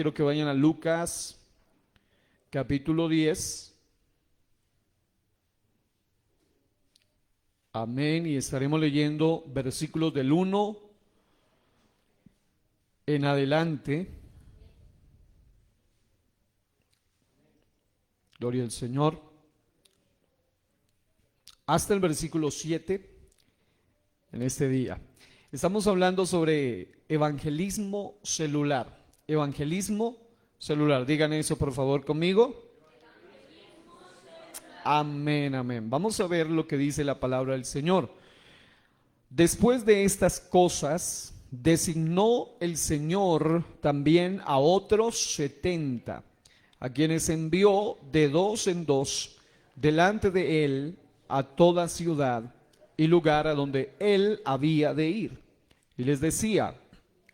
Quiero que vayan a Lucas capítulo 10. Amén. Y estaremos leyendo versículos del 1 en adelante. Gloria al Señor. Hasta el versículo 7 en este día. Estamos hablando sobre evangelismo celular. Evangelismo celular. Digan eso por favor conmigo. Amén, amén. Vamos a ver lo que dice la palabra del Señor. Después de estas cosas, designó el Señor también a otros 70, a quienes envió de dos en dos delante de él a toda ciudad y lugar a donde él había de ir. Y les decía: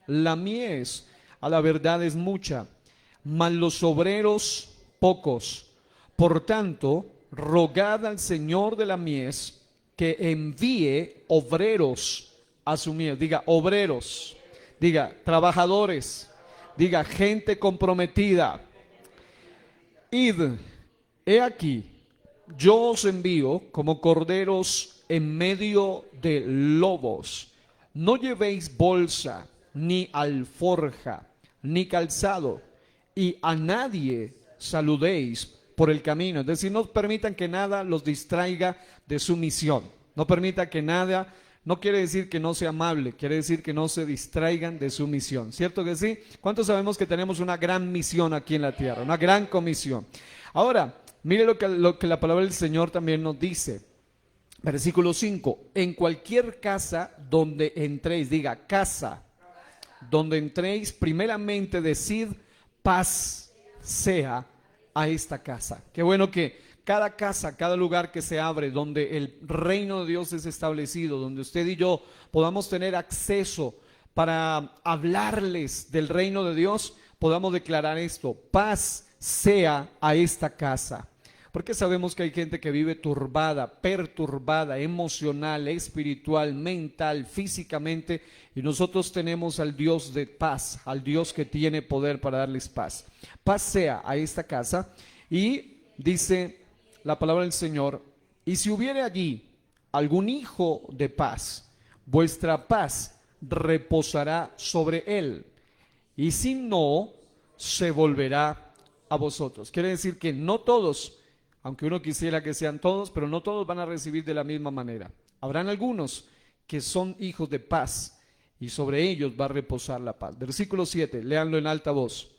la mies a la verdad es mucha, mas los obreros pocos. Por tanto, rogad al Señor de la mies que envíe obreros a su mies. Diga obreros, diga trabajadores, diga gente comprometida. Id, he aquí, yo os envío como corderos en medio de lobos. No llevéis bolsa, ni alforja, ni calzado, y a nadie saludéis por el camino. Es decir, no permitan que nada los distraiga de su misión. No permita que nada, no quiere decir que no sea amable, quiere decir que no se distraigan de su misión. ¿Cierto que sí? ¿Cuántos sabemos que tenemos una gran misión aquí en la tierra? Una gran comisión. Ahora, mire lo que la palabra del Señor también nos dice. Versículo 5. En cualquier casa donde entréis, diga casa, donde entréis, primeramente decid paz sea a esta casa. Qué bueno que cada casa, cada lugar que se abre donde el reino de Dios es establecido, donde usted y yo podamos tener acceso para hablarles del reino de Dios, podamos declarar esto: paz sea a esta casa. Porque sabemos que hay gente que vive turbada, perturbada, emocional, espiritual, mental, físicamente, y nosotros tenemos al Dios de paz, al Dios que tiene poder para darles paz. Paz sea a esta casa. Y dice la palabra del Señor: y si hubiere allí algún hijo de paz, vuestra paz reposará sobre él, y si no, se volverá a vosotros. Quiere decir que no todos, aunque uno quisiera que sean todos, pero no todos van a recibir de la misma manera. Habrán algunos que son hijos de paz y sobre ellos va a reposar la paz. Versículo 7, léanlo en alta voz.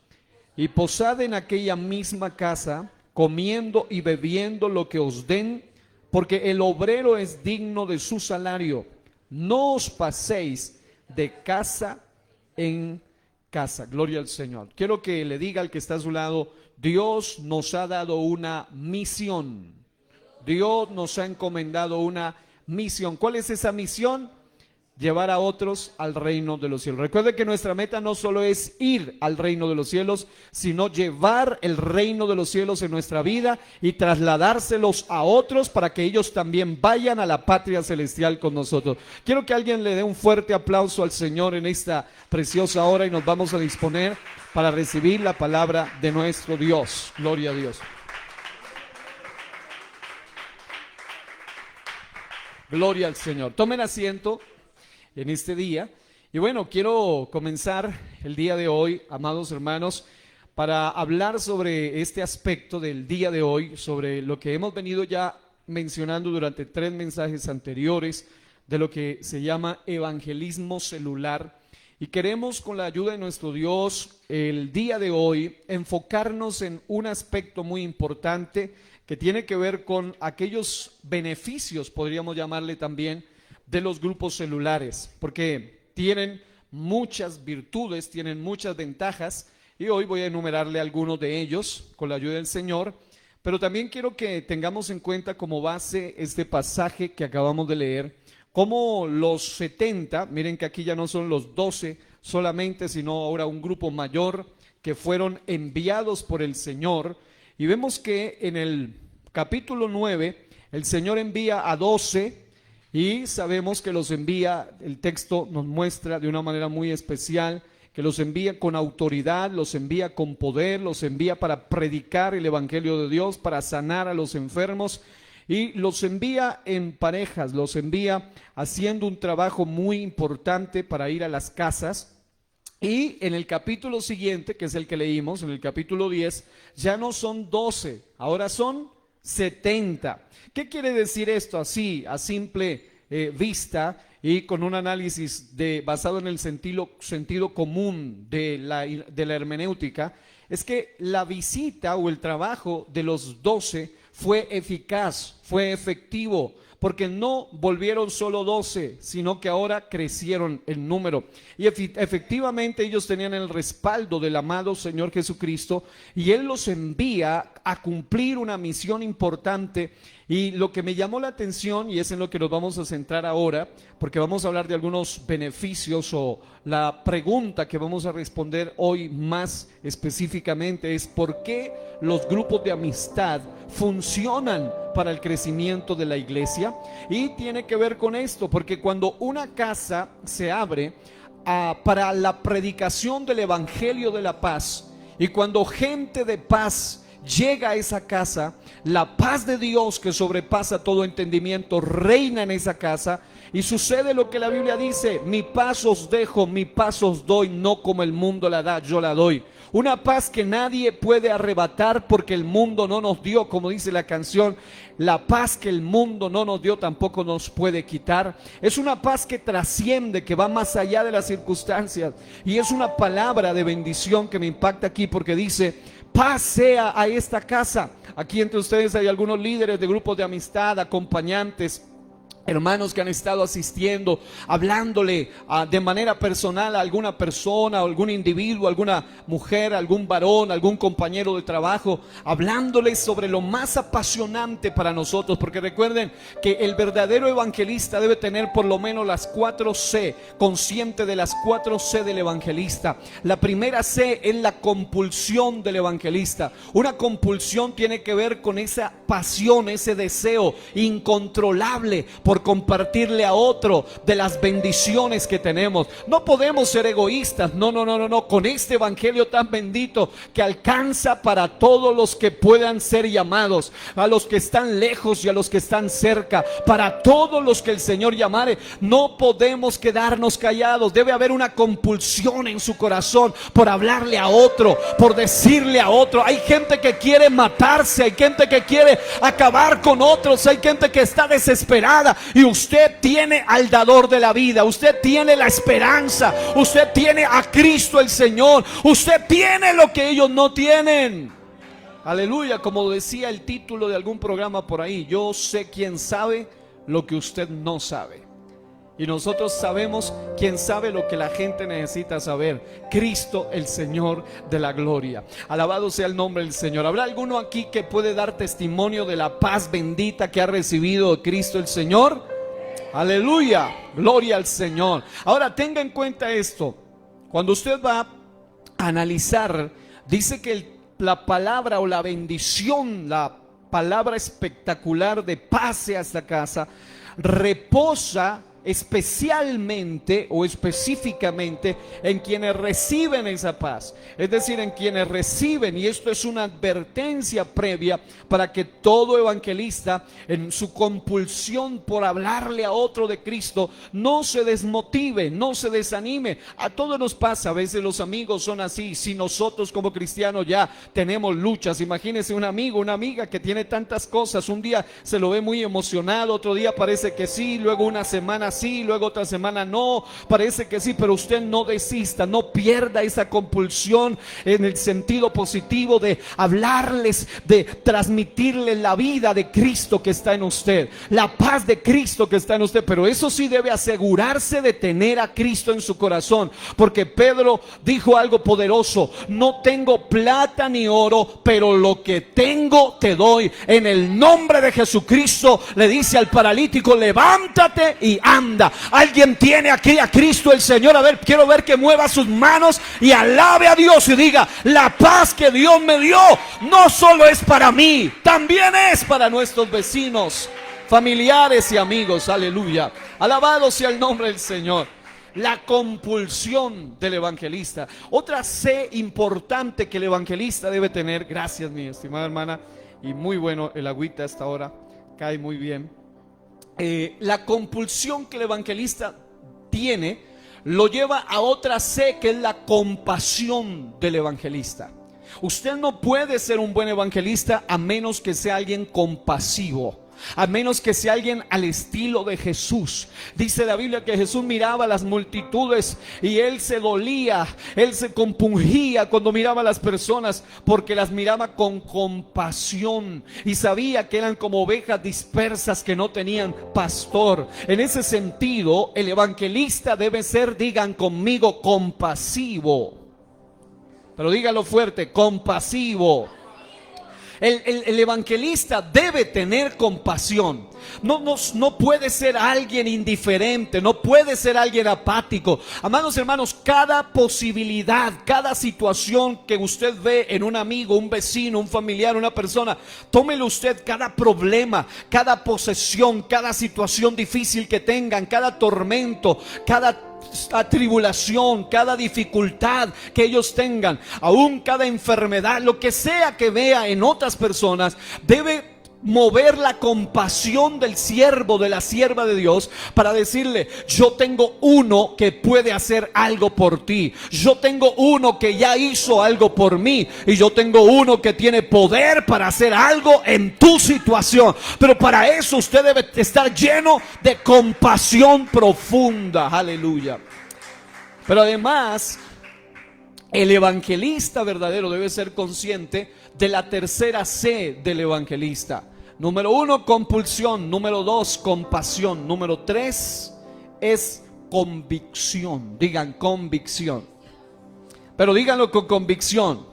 Y posad en aquella misma casa, comiendo y bebiendo lo que os den, porque el obrero es digno de su salario. No os paséis de casa en casa. Gloria al Señor. Quiero que le diga al que está a su lado: Dios nos ha dado una misión. Dios nos ha encomendado una misión. ¿Cuál es esa misión? Llevar a otros al reino de los cielos. Recuerde que nuestra meta no solo es ir al reino de los cielos, sino llevar el reino de los cielos en nuestra vida y trasladárselos a otros para que ellos también vayan a la patria celestial con nosotros. Quiero que alguien le dé un fuerte aplauso al Señor en esta preciosa hora y nos vamos a disponer para recibir la palabra de nuestro Dios. Gloria a Dios. Gloria al Señor. Tomen asiento en este día. Y bueno, quiero comenzar el día de hoy, amados hermanos, para hablar sobre este aspecto del día de hoy, sobre lo que hemos venido ya mencionando durante 3 mensajes anteriores, de lo que se llama evangelismo celular. Y queremos, con la ayuda de nuestro Dios, el día de hoy enfocarnos en un aspecto muy importante que tiene que ver con aquellos beneficios, podríamos llamarle también, de los grupos celulares, porque tienen muchas virtudes, tienen muchas ventajas, y hoy voy a enumerarle algunos de ellos con la ayuda del Señor. Pero también quiero que tengamos en cuenta como base este pasaje que acabamos de leer, como los 70, miren que aquí ya no son los 12 solamente, sino ahora un grupo mayor que fueron enviados por el Señor. Y vemos que en el capítulo 9 el Señor envía a 12. Y sabemos que los envía, el texto nos muestra de una manera muy especial que los envía con autoridad, los envía con poder, los envía para predicar el evangelio de Dios, para sanar a los enfermos, y los envía en parejas, los envía haciendo un trabajo muy importante para ir a las casas. Y en el capítulo siguiente, que es el que leímos, en el capítulo 10, ya no son 12, ahora son 70. ¿Qué quiere decir esto así, a simple vista y con un análisis basado en el sentido común de la hermenéutica? Es que la visita o el trabajo de los 12 fue eficaz, fue efectivo, porque no volvieron solo 12, sino que ahora crecieron en número. Y efectivamente ellos tenían el respaldo del amado Señor Jesucristo, y Él los envía a cumplir una misión importante. Y lo que me llamó la atención, y es en lo que nos vamos a centrar ahora, porque vamos a hablar de algunos beneficios, o la pregunta que vamos a responder hoy más específicamente es: ¿por qué los grupos de amistad funcionan para el crecimiento de la iglesia? Y tiene que ver con esto, porque cuando una casa se abre para la predicación del evangelio de la paz, y cuando gente de paz llega a esa casa, la paz de Dios que sobrepasa todo entendimiento reina en esa casa, y sucede lo que la Biblia dice: mi paz os dejo, mi paz os doy, no como el mundo la da, yo la doy. Una paz que nadie puede arrebatar, porque el mundo no nos dio, como dice la canción, la paz que el mundo no nos dio tampoco nos puede quitar. Es una paz que trasciende, que va más allá de las circunstancias, y es una palabra de bendición que me impacta aquí, porque dice: paz sea a esta casa. Aquí entre ustedes hay algunos líderes de grupos de amistad, acompañantes, hermanos que han estado asistiendo, hablándole de manera personal a alguna persona, a algún individuo, alguna mujer, algún varón, algún compañero de trabajo, hablándoles sobre lo más apasionante para nosotros, porque recuerden que el verdadero evangelista debe tener por lo menos las 4 C, consciente de las 4 C del evangelista. La primera C es la compulsión del evangelista. Una compulsión tiene que ver con esa pasión, ese deseo incontrolable por compartirle a otro de las bendiciones que tenemos. No podemos ser egoístas, no, con este evangelio tan bendito que alcanza para todos los que puedan ser llamados, a los que están lejos y a los que están cerca, para todos los que el Señor llamare. No podemos quedarnos callados, debe haber una compulsión en su corazón por hablarle a otro, por decirle a otro. Hay gente que quiere matarse, hay gente que quiere acabar con otros, hay gente que está desesperada, y usted tiene al dador de la vida, usted tiene la esperanza, usted tiene a Cristo el Señor, usted tiene lo que ellos no tienen. Aleluya, como decía el título de algún programa por ahí: yo sé quién sabe lo que usted no sabe. Y nosotros sabemos quién sabe lo que la gente necesita saber: Cristo el Señor de la gloria. Alabado sea el nombre del Señor. ¿Habrá alguno aquí que puede dar testimonio de la paz bendita que ha recibido de Cristo el Señor? Aleluya, gloria al Señor. Ahora tenga en cuenta esto: cuando usted va a analizar, dice que la palabra o la bendición, la palabra espectacular de paz a esta casa, reposa especialmente o específicamente en quienes reciben esa paz, es decir, en quienes reciben. Y esto es una advertencia previa para que todo evangelista, en su compulsión por hablarle a otro de Cristo, no se desmotive, no se desanime. A todos nos pasa, a veces los amigos son así. Si nosotros como cristianos ya tenemos luchas, imagínense un amigo, una amiga que tiene tantas cosas: un día se lo ve muy emocionado, otro día parece que sí, luego una semana sí, luego otra semana no, parece que sí. Pero usted no desista, no pierda esa compulsión en el sentido positivo de hablarles, de transmitirles la vida de Cristo que está en usted, la paz de Cristo que está en usted. Pero eso sí, debe asegurarse de tener a Cristo en su corazón, porque Pedro dijo algo poderoso: no tengo plata ni oro, pero lo que tengo te doy. En el nombre de Jesucristo le dice al paralítico: levántate y anda. Alguien tiene aquí a Cristo el Señor. A ver, quiero ver que mueva sus manos y alabe a Dios y diga: la paz que Dios me dio no solo es para mí, también es para nuestros vecinos, familiares y amigos. Aleluya, alabado sea el nombre del Señor. la compulsión del evangelista. Otra C importante que el evangelista debe tener, gracias mi estimada hermana, y muy bueno el agüita hasta ahora, cae muy bien. La compulsión que el evangelista tiene lo lleva a otra C, que es la compasión del evangelista. Usted no puede ser un buen evangelista a menos que sea alguien compasivo, a menos que sea alguien al estilo de Jesús. Dice la Biblia que Jesús miraba a las multitudes y él se dolía, él se compungía cuando miraba a las personas, porque las miraba con compasión y sabía que eran como ovejas dispersas que no tenían pastor. En ese sentido, el evangelista debe ser, digan conmigo, compasivo. Pero dígalo fuerte, compasivo. El evangelista debe tener compasión. No puede ser alguien indiferente, no puede ser alguien apático. Amados hermanos, cada posibilidad, cada situación que usted ve en un amigo, un vecino, un familiar, una persona, tómelo usted, cada problema, cada posesión, cada situación difícil que tengan, cada tormento, cada tribulación, cada dificultad que ellos tengan, aún cada enfermedad, lo que sea que vea en otras personas, debe mover la compasión del siervo, de la sierva de Dios, para decirle: yo tengo uno que puede hacer algo por ti, yo tengo uno que ya hizo algo por mí, y yo tengo uno que tiene poder para hacer algo en tu situación. Pero para eso usted debe estar lleno de compasión profunda. Aleluya. Pero además, el evangelista verdadero debe ser consciente de la tercera C del evangelista. Número 1, compulsión. Número 2, compasión. Número 3 es convicción. Digan convicción. Pero díganlo con convicción.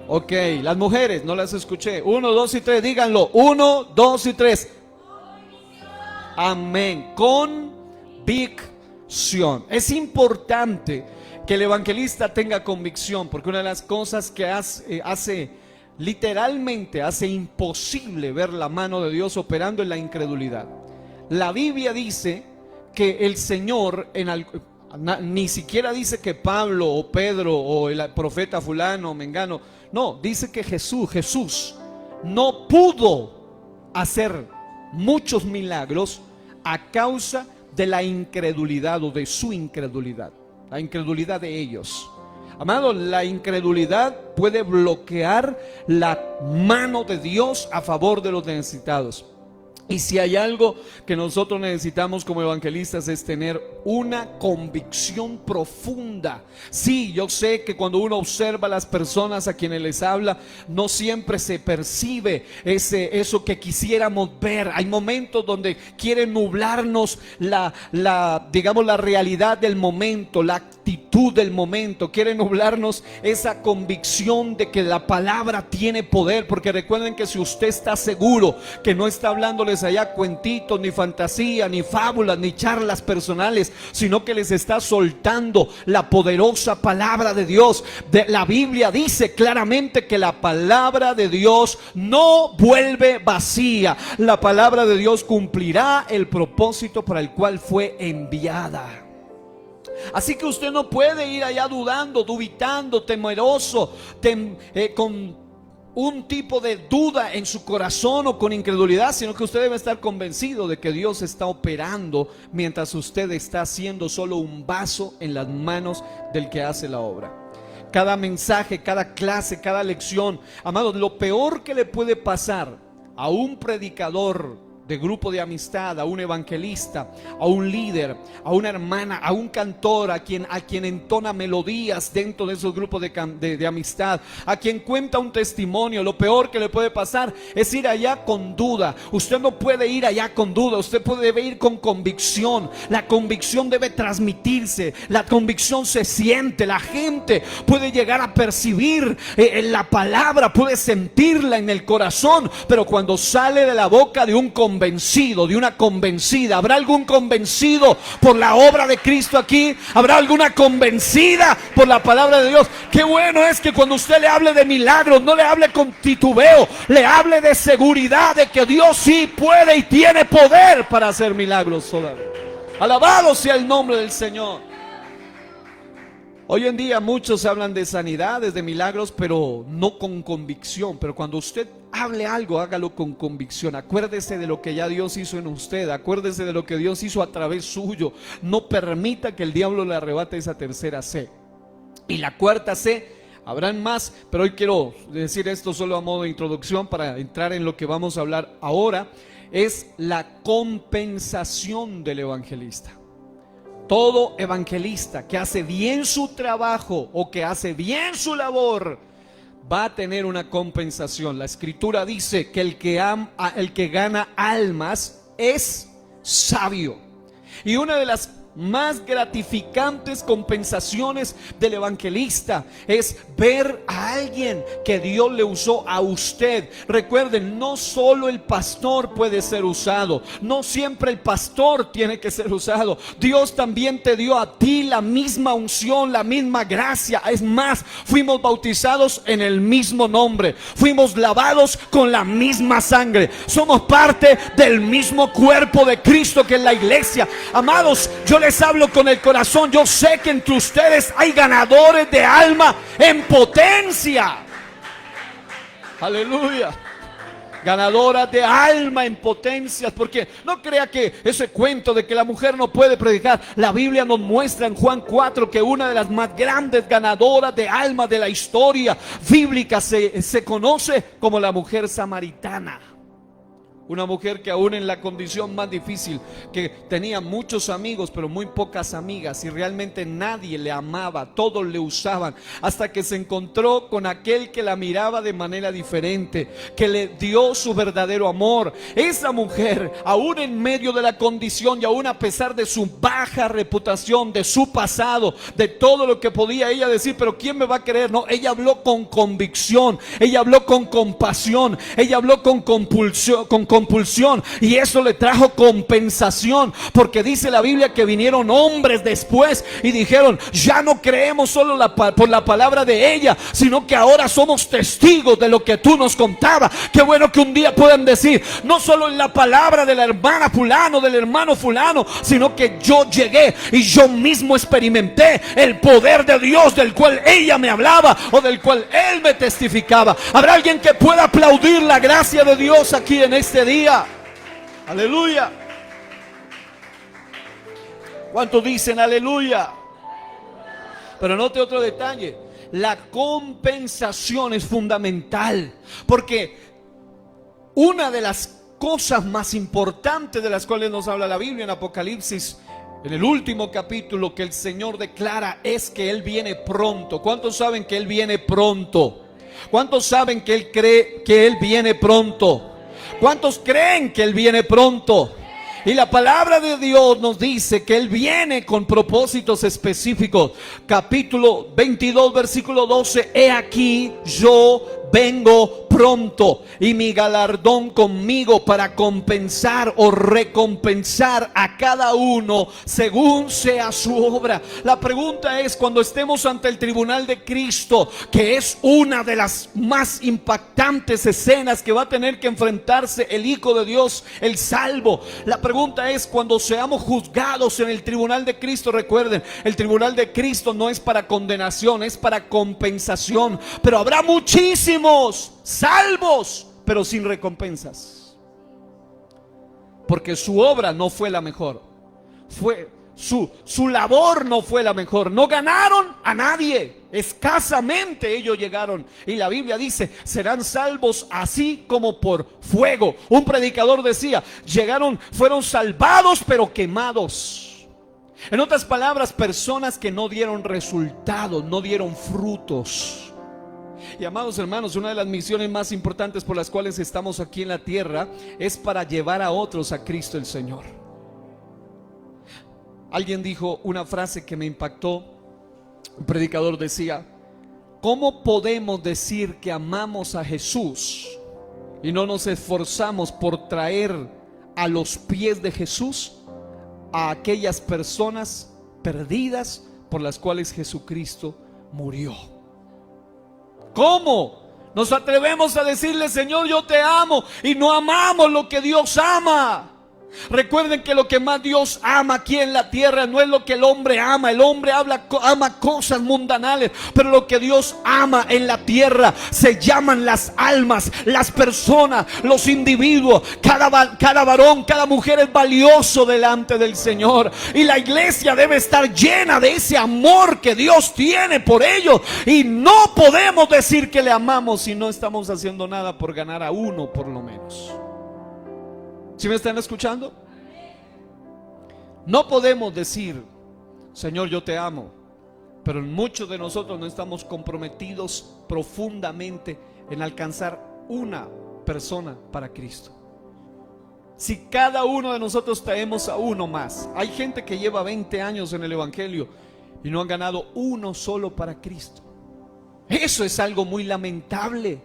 Ok, las mujeres, no las escuché. 1, 2 y 3, díganlo. 1, 2 y 3. Amén. Convicción. Es importante que el evangelista tenga convicción, porque una de las cosas que literalmente hace imposible ver la mano de Dios operando en la incredulidad. La Biblia dice que el Señor ni siquiera dice que Pablo o Pedro o el profeta fulano o mengano, no, dice que Jesús no pudo hacer muchos milagros a causa de la incredulidad o de su incredulidad, la incredulidad de ellos. Amado, la incredulidad puede bloquear la mano de Dios a favor de los necesitados. Y si hay algo que nosotros necesitamos como evangelistas, es tener una convicción profunda. Sí, yo sé que cuando uno observa a las personas a quienes les habla, no siempre se percibe eso que quisiéramos ver. Hay momentos donde quieren nublarnos digamos, la realidad del momento, la actitud del momento. Quieren nublarnos esa convicción de que la palabra tiene poder. Porque recuerden que si usted está seguro que no está hablándoles allá cuentitos, ni fantasía, ni fábulas, ni charlas personales, sino que les está soltando la poderosa palabra de Dios. La Biblia dice claramente que la palabra de Dios no vuelve vacía. La palabra de Dios cumplirá el propósito para el cual fue enviada. Así que usted no puede ir allá dudando, dubitando, temeroso, con un tipo de duda en su corazón o con incredulidad, sino que usted debe estar convencido de que Dios está operando mientras usted está siendo solo un vaso en las manos del que hace la obra. Cada mensaje, cada clase, cada lección, amados, lo peor que le puede pasar a un predicador de grupo de amistad, a un evangelista, a un líder, a una hermana, a un cantor, a quien entona melodías dentro de esos grupos de amistad, a quien cuenta un testimonio, lo peor que le puede pasar es ir allá con duda. Usted no puede ir allá con duda, usted debe ir con convicción. La convicción debe transmitirse, la convicción se siente, la gente puede llegar a percibir la palabra, puede sentirla en el corazón, pero cuando sale de la boca de un convencido, de una convencida, ¿habrá algún convencido por la obra de Cristo aquí? ¿Habrá alguna convencida por la palabra de Dios? Qué bueno es que cuando usted le hable de milagros, no le hable con titubeo, le hable de seguridad de que Dios sí puede y tiene poder para hacer milagros todavía. Alabado sea el nombre del Señor. Hoy en día muchos hablan de sanidades, de milagros, pero no con convicción. Pero cuando usted hable algo, hágalo con convicción. Acuérdese de lo que ya Dios hizo en usted. Acuérdese de lo que Dios hizo a través suyo. No permita que el diablo le arrebate esa tercera C. Y la cuarta C, habrán más, pero hoy quiero decir esto solo a modo de introducción para entrar en lo que vamos a hablar ahora. Es la compensación del evangelista. Todo evangelista que hace bien su trabajo o que hace bien su labor va a tener una compensación. La escritura dice que el que gana almas es sabio. Y una de las más gratificantes compensaciones del evangelista es ver a alguien que Dios le usó a usted. Recuerden, no solo el pastor puede ser usado, no siempre el pastor tiene que ser usado. Dios también te dio a ti la misma unción, la misma gracia. Es más, fuimos bautizados en el mismo nombre, fuimos lavados con la misma sangre, somos parte del mismo cuerpo de Cristo que es la iglesia. Amados, yo les hablo con el corazón. Yo sé que entre ustedes hay ganadores de alma en potencia. Aleluya. Ganadoras de alma en potencias. Porque no crea que ese cuento de que la mujer no puede predicar. La Biblia nos muestra en Juan 4 que una de las más grandes ganadoras de alma de la historia bíblica se conoce como la mujer samaritana. Una mujer que aún en la condición más difícil, que tenía muchos amigos pero muy pocas amigas, y realmente nadie le amaba, todos le usaban, hasta que se encontró con aquel que la miraba de manera diferente, que le dio su verdadero amor. Esa mujer, aún en medio de la condición y aún a pesar de su baja reputación, de su pasado, de todo lo que podía ella decir, pero ¿quién me va a querer? No, ella habló con convicción, ella habló con compasión, ella habló con compulsión, y eso le trajo compensación, porque dice la Biblia que vinieron hombres después y dijeron: ya no creemos solo por la palabra de ella, sino que ahora somos testigos de lo que tú nos contabas. Qué bueno que un día puedan decir: no solo en la palabra de la hermana fulano, del hermano fulano, sino que yo llegué y yo mismo experimenté el poder de Dios del cual ella me hablaba o del cual él me testificaba. ¿Habrá alguien que pueda aplaudir la gracia de Dios aquí en este día? Aleluya. ¿Cuántos dicen aleluya? Pero note otro detalle: la compensación es fundamental, porque una de las cosas más importantes de las cuales nos habla la Biblia en Apocalipsis, en el último capítulo, que el Señor declara, es que Él viene pronto. ¿Cuántos saben que Él viene pronto? ¿Cuántos saben que Él cree que Él viene pronto? ¿Cuántos creen que Él viene pronto? Y la palabra de Dios nos dice que Él viene con propósitos específicos. Capítulo 22, versículo 12: he aquí, yo vengo pronto, y mi galardón conmigo para compensar o recompensar a cada uno según sea su obra. La pregunta es, cuando estemos ante el tribunal de Cristo, que es una de las más impactantes escenas que va a tener que enfrentarse el Hijo de Dios, el salvo. La pregunta es, cuando seamos juzgados en el tribunal de Cristo, recuerden, el tribunal de Cristo no es para condenación, es para compensación. Pero habrá muchísimos salvos, pero sin recompensas, porque su obra no fue la mejor, su labor no fue la mejor. No ganaron a nadie, escasamente ellos llegaron. Y la Biblia dice: serán salvos así como por fuego. Un predicador decía: fueron salvados pero quemados. En otras palabras, personas que no dieron resultados, no dieron frutos. Y amados hermanos, una de las misiones más importantes por las cuales estamos aquí en la tierra es para llevar a otros a Cristo el Señor. Alguien dijo una frase que me impactó. Un predicador decía: ¿cómo podemos decir que amamos a Jesús y no nos esforzamos por traer a los pies de Jesús a aquellas personas perdidas por las cuales Jesucristo murió? ¿Cómo nos atrevemos a decirle: Señor, yo te amo, y no amamos lo que Dios ama? Recuerden que lo que más Dios ama aquí en la tierra no es lo que el hombre ama. El hombre ama cosas mundanales, pero lo que Dios ama en la tierra se llaman las almas, las personas, los individuos. Cada varón, cada mujer es valioso delante del Señor, y la iglesia debe estar llena de ese amor que Dios tiene por ellos. Y no podemos decir que le amamos si no estamos haciendo nada por ganar a uno, por lo menos. ¿Sí me están escuchando? No podemos decir, Señor, yo te amo, pero muchos de nosotros no estamos comprometidos profundamente en alcanzar una persona para Cristo. Si cada uno de nosotros traemos a uno más, hay gente que lleva 20 años en el evangelio y no han ganado uno solo para Cristo. Eso es algo muy lamentable,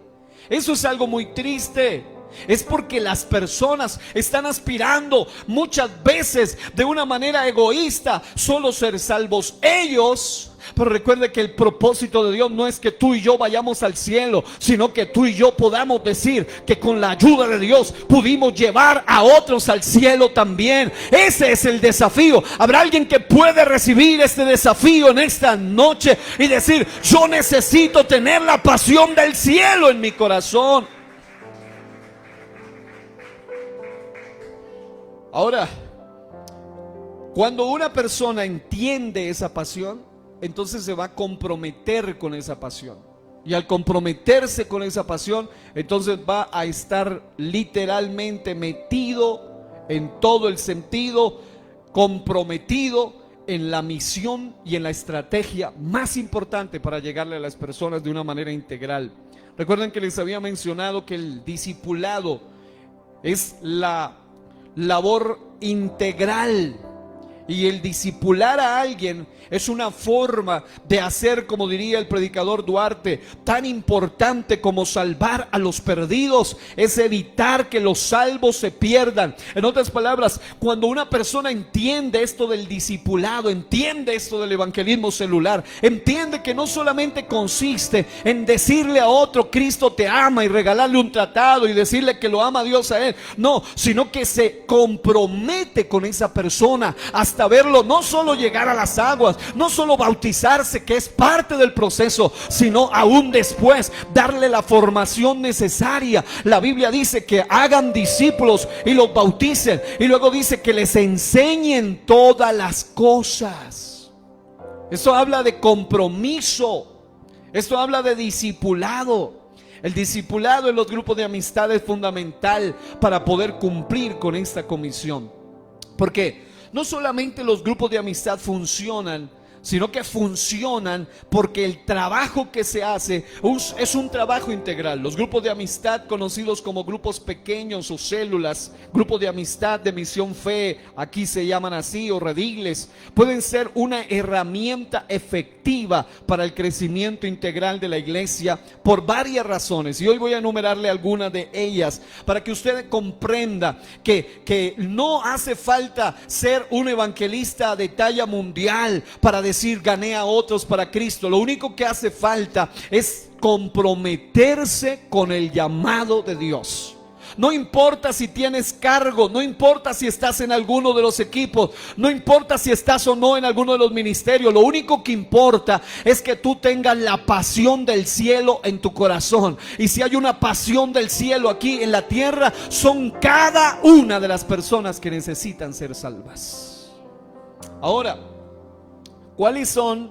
eso es algo muy triste. Es porque las personas están aspirando muchas veces de una manera egoísta solo ser salvos ellos. Pero recuerde que el propósito de Dios no es que tú y yo vayamos al cielo, sino que tú y yo podamos decir que con la ayuda de Dios pudimos llevar a otros al cielo también. Ese es el desafío. Habrá alguien que puede recibir este desafío en esta noche y decir: yo necesito tener la pasión del cielo en mi corazón. Ahora, cuando una persona entiende esa pasión, entonces se va a comprometer con esa pasión. Y al comprometerse con esa pasión, entonces va a estar literalmente metido en todo el sentido, comprometido en la misión y en la estrategia más importante para llegarle a las personas de una manera integral. Recuerden que les había mencionado que el discipulado es la labor integral, y el discipular a alguien es una forma de hacer, como diría el predicador Duarte, tan importante como salvar a los perdidos, es evitar que los salvos se pierdan. En otras palabras, cuando una persona entiende esto del discipulado, entiende esto del evangelismo celular, entiende que no solamente consiste en decirle a otro Cristo te ama y regalarle un tratado y decirle que lo ama Dios a él, no, sino que se compromete con esa persona hasta verlo no solo llegar a las aguas, no solo bautizarse, que es parte del proceso, sino aún después darle la formación necesaria. La Biblia dice que hagan discípulos y los bauticen, y luego dice que les enseñen todas las cosas. Eso habla de compromiso, esto habla de discipulado. El discipulado en los grupos de amistad es fundamental para poder cumplir con esta comisión, porque no solamente los grupos de amistad funcionan, sino que funcionan porque el trabajo que se hace es un trabajo integral. Los grupos de amistad, conocidos como grupos pequeños o células, grupos de amistad de Misión Fe, aquí se llaman así, o redigles, pueden ser una herramienta efectiva para el crecimiento integral de la iglesia por varias razones, y hoy voy a enumerarle algunas de ellas para que usted comprenda que no hace falta ser un evangelista de talla mundial para decir gané a otros para Cristo. Lo único que hace falta es comprometerse con el llamado de Dios. No importa si tienes cargo, no importa si estás en alguno de los equipos, no importa si estás o no en alguno de los ministerios. Lo único que importa es que tú tengas la pasión del cielo en tu corazón. Y si hay una pasión del cielo aquí en la tierra, son cada una de las personas que necesitan ser salvas. Ahora, ¿cuáles son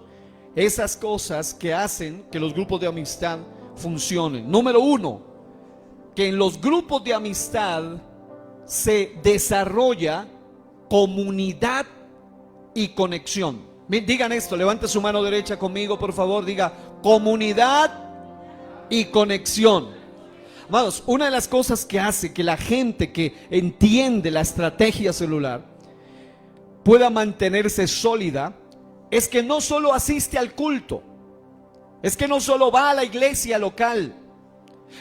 esas cosas que hacen que los grupos de amistad funcionen? Número uno, que en los grupos de amistad se desarrolla comunidad y conexión. Digan esto, levante su mano derecha conmigo, por favor, diga comunidad y conexión. Vamos, una de las cosas que hace que la gente que entiende la estrategia celular pueda mantenerse sólida es que no solo asiste al culto, es que no solo va a la iglesia local,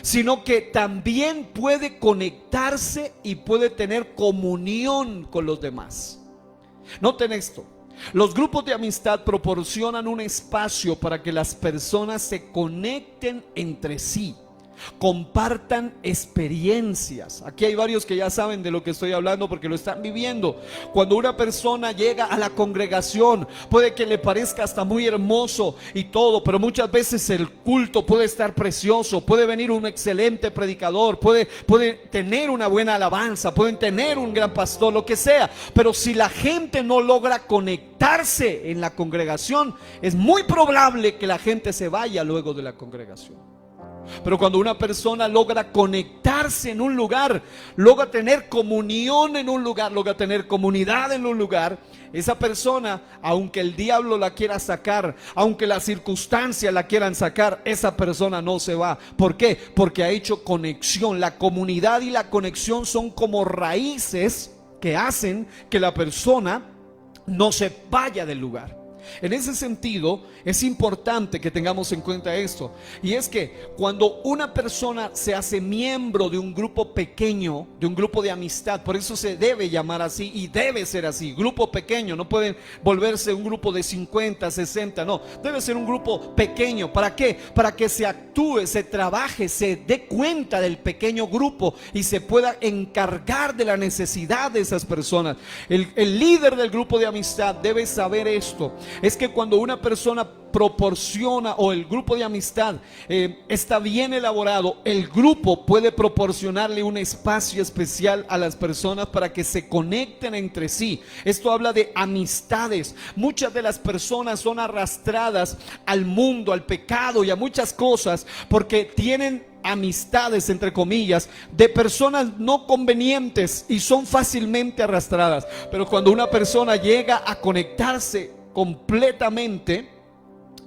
sino que también puede conectarse y puede tener comunión con los demás. Noten esto: los grupos de amistad proporcionan un espacio para que las personas se conecten entre sí. Compartan experiencias. Aquí hay varios que ya saben de lo que estoy hablando porque lo están viviendo. Cuando una persona llega a la congregación, puede que le parezca hasta muy hermoso y todo, pero muchas veces el culto puede estar precioso, puede venir un excelente predicador, puede tener una buena alabanza, pueden tener un gran pastor, lo que sea, pero si la gente no logra conectarse en la congregación, es muy probable que la gente se vaya luego de la congregación. Pero cuando una persona logra conectarse en un lugar, logra tener comunión en un lugar, logra tener comunidad en un lugar, esa persona, aunque el diablo la quiera sacar, aunque las circunstancias la quieran sacar, esa persona no se va. ¿Por qué? Porque ha hecho conexión. La comunidad y la conexión son como raíces que hacen que la persona no se vaya del lugar. En ese sentido, es importante que tengamos en cuenta esto, y es que cuando una persona se hace miembro de un grupo pequeño, de un grupo de amistad, por eso se debe llamar así y debe ser así, grupo pequeño, no pueden volverse un grupo de 50, 60, no, debe ser un grupo pequeño. ¿Para qué? Para que se actúe, se trabaje, se dé cuenta del pequeño grupo y se pueda encargar de la necesidad de esas personas. El líder del grupo de amistad debe saber esto. Es que cuando una persona proporciona, o el grupo de amistad está bien elaborado, el grupo puede proporcionarle un espacio especial a las personas para que se conecten entre sí. Esto habla de amistades. Muchas de las personas son arrastradas al mundo, al pecado y a muchas cosas porque tienen amistades, entre comillas, de personas no convenientes y son fácilmente arrastradas. Pero cuando una persona llega a conectarse completamente,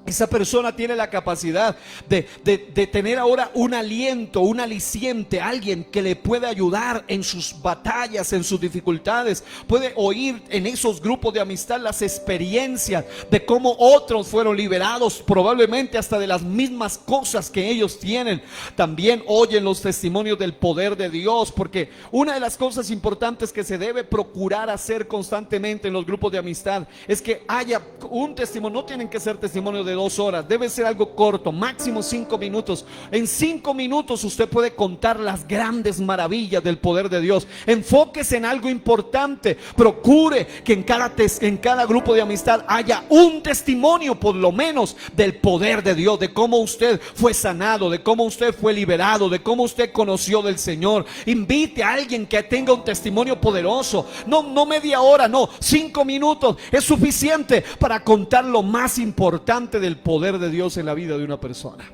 esa persona tiene la capacidad de tener ahora un aliento, un aliciente, alguien que le puede ayudar en sus batallas, en sus dificultades. Puede oír en esos grupos de amistad las experiencias de cómo otros fueron liberados, probablemente hasta de las mismas cosas que ellos tienen. También oyen los testimonios del poder de Dios, porque una de las cosas importantes que se debe procurar hacer constantemente en los grupos de amistad es que haya un testimonio. No tienen que ser testimonios de 2 horas, debe ser algo corto, máximo 5 minutos. En 5 minutos usted puede contar las grandes maravillas del poder de Dios. Enfóquese en algo importante, procure que en cada grupo de amistad haya un testimonio por lo menos del poder de Dios, de cómo usted fue sanado, de cómo usted fue liberado, de cómo usted conoció del Señor. Invite a alguien que tenga un testimonio poderoso, no media hora, no, 5 minutos es suficiente para contar lo más importante del poder de Dios en la vida de una persona.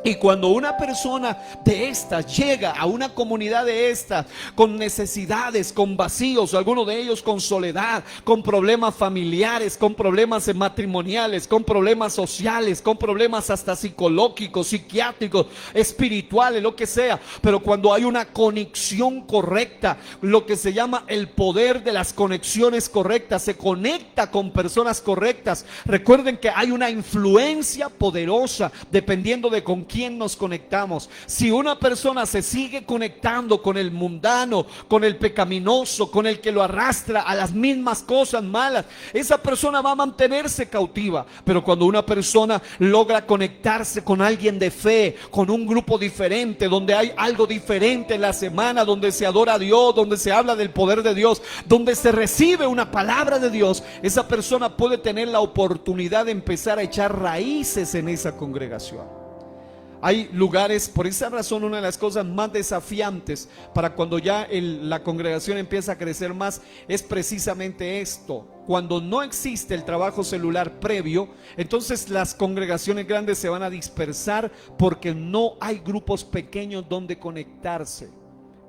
Y cuando una persona de estas llega a una comunidad de estas con necesidades, con vacíos, algunos de ellos con soledad, con problemas familiares, con problemas matrimoniales, con problemas sociales, con problemas hasta psicológicos, psiquiátricos, espirituales, lo que sea, pero cuando hay una conexión correcta, lo que se llama el poder de las conexiones correctas, se conecta con personas correctas. Recuerden que hay una influencia poderosa dependiendo de con quién nos conectamos. Si una persona se sigue conectando con el mundano, con el pecaminoso, con el que lo arrastra a las mismas cosas malas, esa persona va a mantenerse cautiva. Pero cuando una persona logra conectarse con alguien de fe, con un grupo diferente, donde hay algo diferente en la semana, donde se adora a Dios, donde se habla del poder de Dios, donde se recibe una palabra de Dios, esa persona puede tener la oportunidad de empezar a echar raíces en esa congregación. Hay lugares, por esa razón, una de las cosas más desafiantes para cuando ya la congregación empieza a crecer más es precisamente esto. Cuando no existe el trabajo celular previo, entonces las congregaciones grandes se van a dispersar porque no hay grupos pequeños donde conectarse.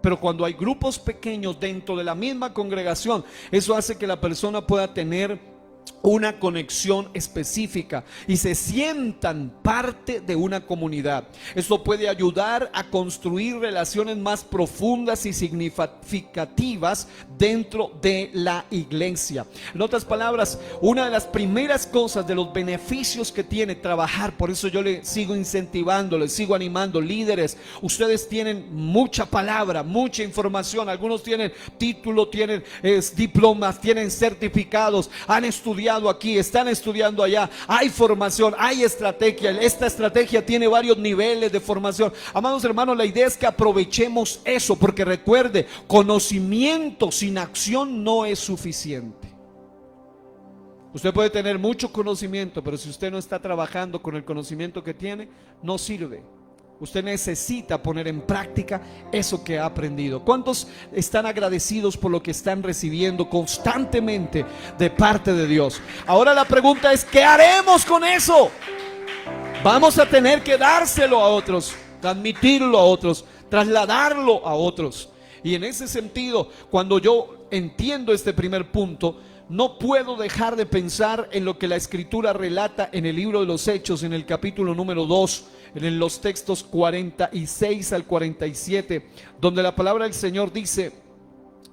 Pero cuando hay grupos pequeños dentro de la misma congregación, eso hace que la persona pueda tener una conexión específica y se sientan parte de una comunidad. Esto puede ayudar a construir relaciones más profundas y significativas dentro de la iglesia. En otras palabras, una de las primeras cosas, de los beneficios que tiene trabajar, por eso yo le sigo incentivando, le sigo animando, líderes, ustedes tienen mucha palabra, mucha información, algunos tienen título, tienen diplomas, tienen certificados, han estudiado estudiado aquí, están estudiando allá, hay formación, hay estrategia, esta estrategia tiene varios niveles de formación. Amados hermanos, la idea es que aprovechemos eso, porque recuerde, conocimiento sin acción no es suficiente. Usted puede tener mucho conocimiento, pero si usted no está trabajando con el conocimiento que tiene, no sirve. Usted necesita poner en práctica eso que ha aprendido. ¿Cuántos están agradecidos por lo que están recibiendo constantemente de parte de Dios? Ahora la pregunta es, ¿qué haremos con eso? Vamos a tener que dárselo a otros, transmitirlo a otros, trasladarlo a otros. Y en ese sentido, cuando yo entiendo este primer punto, no puedo dejar de pensar en lo que la Escritura relata en el libro de los Hechos, en el capítulo número 2, en los textos 46 al 47, donde la palabra del Señor dice: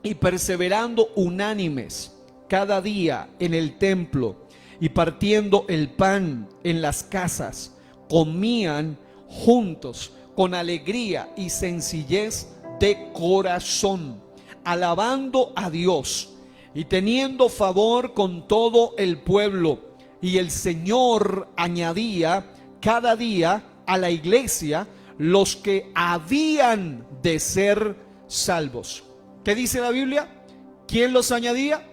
y perseverando unánimes cada día en el templo y partiendo el pan en las casas, comían juntos con alegría y sencillez de corazón, alabando a Dios y teniendo favor con todo el pueblo. Y el Señor añadía cada día a la iglesia los que habían de ser salvos. ¿Qué dice la Biblia? ¿Quién los añadía?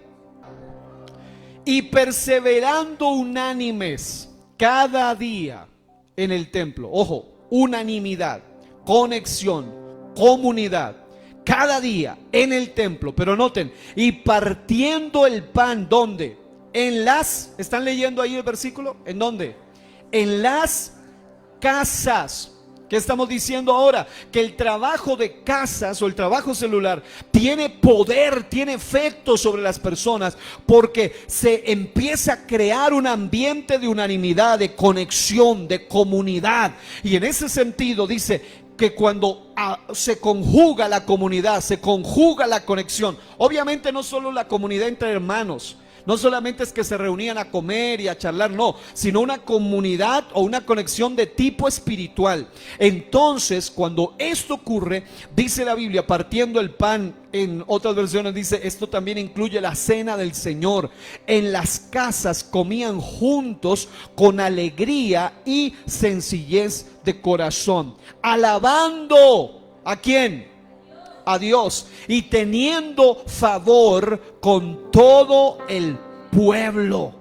Y perseverando unánimes cada día en el templo. Ojo, unanimidad, conexión, comunidad. Cada día en el templo, pero noten, y partiendo el pan, ¿dónde? En las, ¿están leyendo ahí el versículo? ¿En dónde? En las casas. ¿Qué estamos diciendo ahora? Que el trabajo de casas o el trabajo celular tiene poder, tiene efecto sobre las personas, porque se empieza a crear un ambiente de unanimidad, de conexión, de comunidad. Y en ese sentido dice que cuando se conjuga la comunidad, se conjuga la conexión, obviamente no solo la comunidad entre hermanos, no solamente es que se reunían a comer y a charlar, no, sino una comunidad o una conexión de tipo espiritual. Entonces, cuando esto ocurre, dice la Biblia, partiendo el pan, en otras versiones dice, esto también incluye la cena del Señor. En las casas comían juntos con alegría y sencillez de corazón, alabando ¿a quién? A Dios, y teniendo favor con todo el pueblo.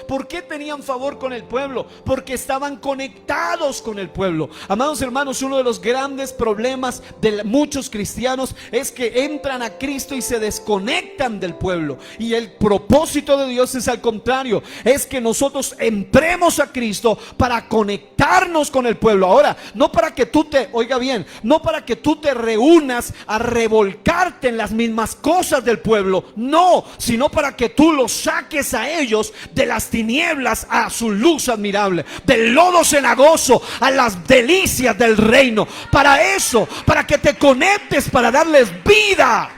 ¿Por qué tenían favor con el pueblo? Porque estaban conectados con el pueblo. Amados hermanos, uno de los grandes problemas de muchos cristianos es que entran a Cristo y se desconectan del pueblo. Y el propósito de Dios es al contrario, es que nosotros entremos a Cristo para conectarnos con el pueblo. Ahora, no para que tú te, oiga bien, no para que tú te reúnas a revolcarte en las mismas cosas del pueblo, no, sino para que tú los saques a ellos de las tinieblas a su luz admirable, del lodo cenagoso a las delicias del reino. Para eso, para que te conectes, para darles vida.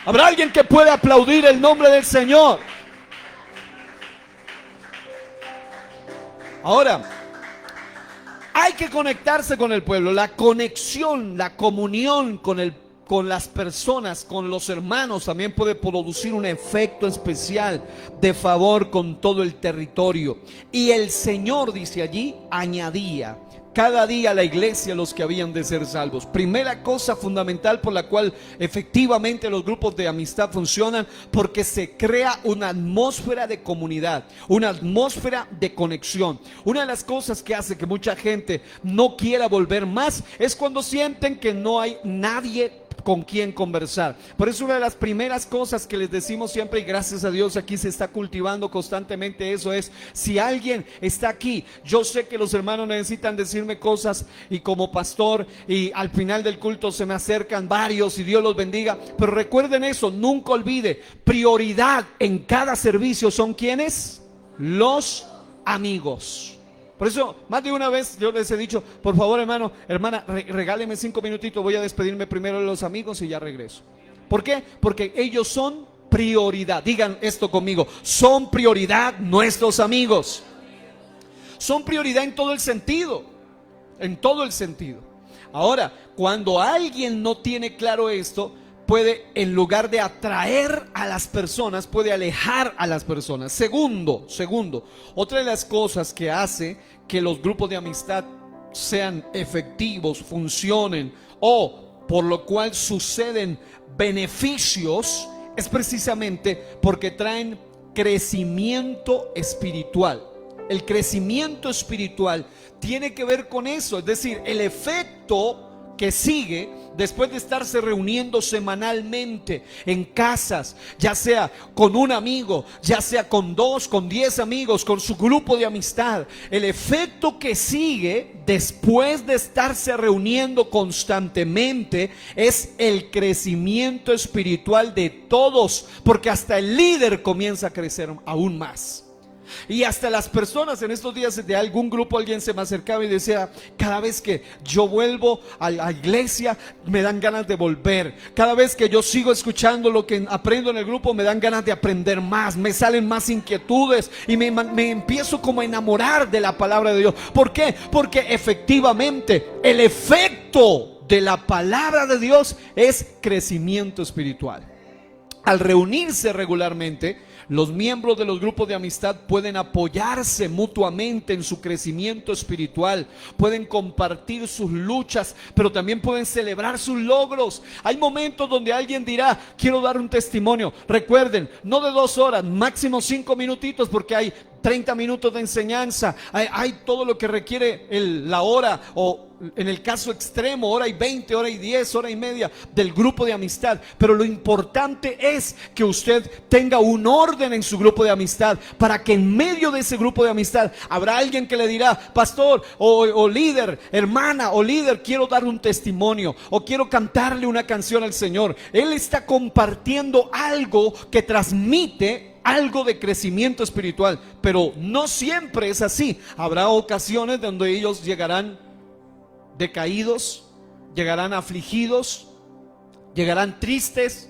¿Habrá alguien que pueda aplaudir el nombre del Señor? Ahora, hay que conectarse con el pueblo. La conexión, la comunión con las personas, con los hermanos, también puede producir un efecto especial de favor con todo el territorio. Y el Señor, dice allí, añadía cada día a la iglesia los que habían de ser salvos. Primera cosa fundamental por la cual efectivamente los grupos de amistad funcionan, porque se crea una atmósfera de comunidad, una atmósfera de conexión. Una de las cosas que hace que mucha gente no quiera volver más es cuando sienten que no hay nadie con quien conversar. Por eso una de las primeras cosas que les decimos siempre, y gracias a Dios aquí se está cultivando constantemente eso, es: si alguien está aquí, yo sé que los hermanos necesitan decirme cosas, y como pastor, y al final del culto se me acercan varios y Dios los bendiga, pero recuerden eso, nunca olvide, prioridad en cada servicio son ¿quiénes? Los amigos. Por eso, más de una vez yo les he dicho, por favor, hermano, hermana, regáleme 5 minutitos, voy a despedirme primero de los amigos y ya regreso. ¿Por qué? Porque ellos son prioridad. Digan esto conmigo: son prioridad nuestros amigos. Son prioridad en todo el sentido. En todo el sentido. Ahora, cuando alguien no tiene claro esto, puede, en lugar de atraer a las personas, puede alejar a las personas. Segundo, otra de las cosas que hace que los grupos de amistad sean efectivos, funcionen, o por lo cual suceden beneficios, es precisamente porque traen crecimiento espiritual. El crecimiento espiritual tiene que ver con eso, es decir, el efecto que sigue después de estarse reuniendo semanalmente en casas, ya sea con un amigo, ya sea con 2, con 10 amigos, con su grupo de amistad. El efecto que sigue después de estarse reuniendo constantemente es el crecimiento espiritual de todos, porque hasta el líder comienza a crecer aún más. Y hasta las personas, en estos días de algún grupo alguien se me acercaba y decía: cada vez que yo vuelvo a la iglesia me dan ganas de volver, cada vez que yo sigo escuchando lo que aprendo en el grupo me dan ganas de aprender más, me salen más inquietudes y me empiezo como a enamorar de la palabra de Dios. ¿Por qué? Porque efectivamente el efecto de la palabra de Dios es crecimiento espiritual. Al reunirse regularmente, los miembros de los grupos de amistad pueden apoyarse mutuamente en su crecimiento espiritual, pueden compartir sus luchas, pero también pueden celebrar sus logros. Hay momentos donde alguien dirá: quiero dar un testimonio. Recuerden, no de 2 horas, máximo 5 minutitos, porque hay 30 minutos de enseñanza, hay todo lo que requiere la hora, o en el caso extremo, hora y 20, hora y 10, hora y media del grupo de amistad. Pero lo importante es que usted tenga un orden en su grupo de amistad, para que en medio de ese grupo de amistad habrá alguien que le dirá: pastor o líder, hermana o líder, quiero dar un testimonio o quiero cantarle una canción al Señor. Él está compartiendo algo que transmite algo de crecimiento espiritual, pero no siempre es así. Habrá ocasiones donde ellos llegarán decaídos, llegarán afligidos, llegarán tristes.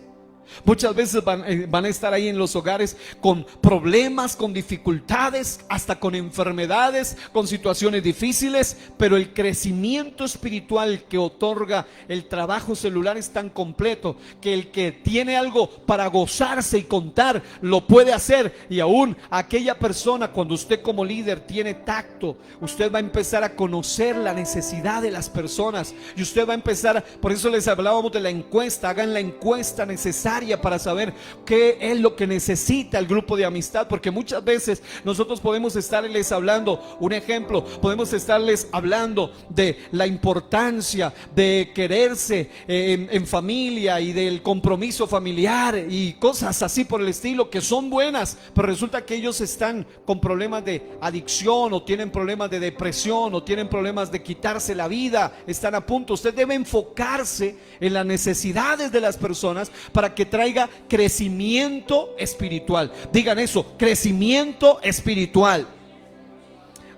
Muchas veces van a estar ahí en los hogares con problemas, con dificultades, hasta con enfermedades, con situaciones difíciles. Pero el crecimiento espiritual que otorga el trabajo celular es tan completo que el que tiene algo para gozarse y contar lo puede hacer. Y aún aquella persona, cuando usted como líder tiene tacto, usted va a empezar a conocer la necesidad de las personas, y usted va a empezar. Por eso les hablábamos de la encuesta. Hagan la encuesta necesaria para saber qué es lo que necesita el grupo de amistad, porque muchas veces nosotros podemos estarles hablando, un ejemplo, podemos estarles hablando de la importancia de quererse en familia y del compromiso familiar y cosas así por el estilo, que son buenas, pero resulta que ellos están con problemas de adicción, o tienen problemas de depresión, o tienen problemas de quitarse la vida, están a punto. Usted debe enfocarse en las necesidades de las personas para que traiga crecimiento espiritual. Digan eso: crecimiento espiritual.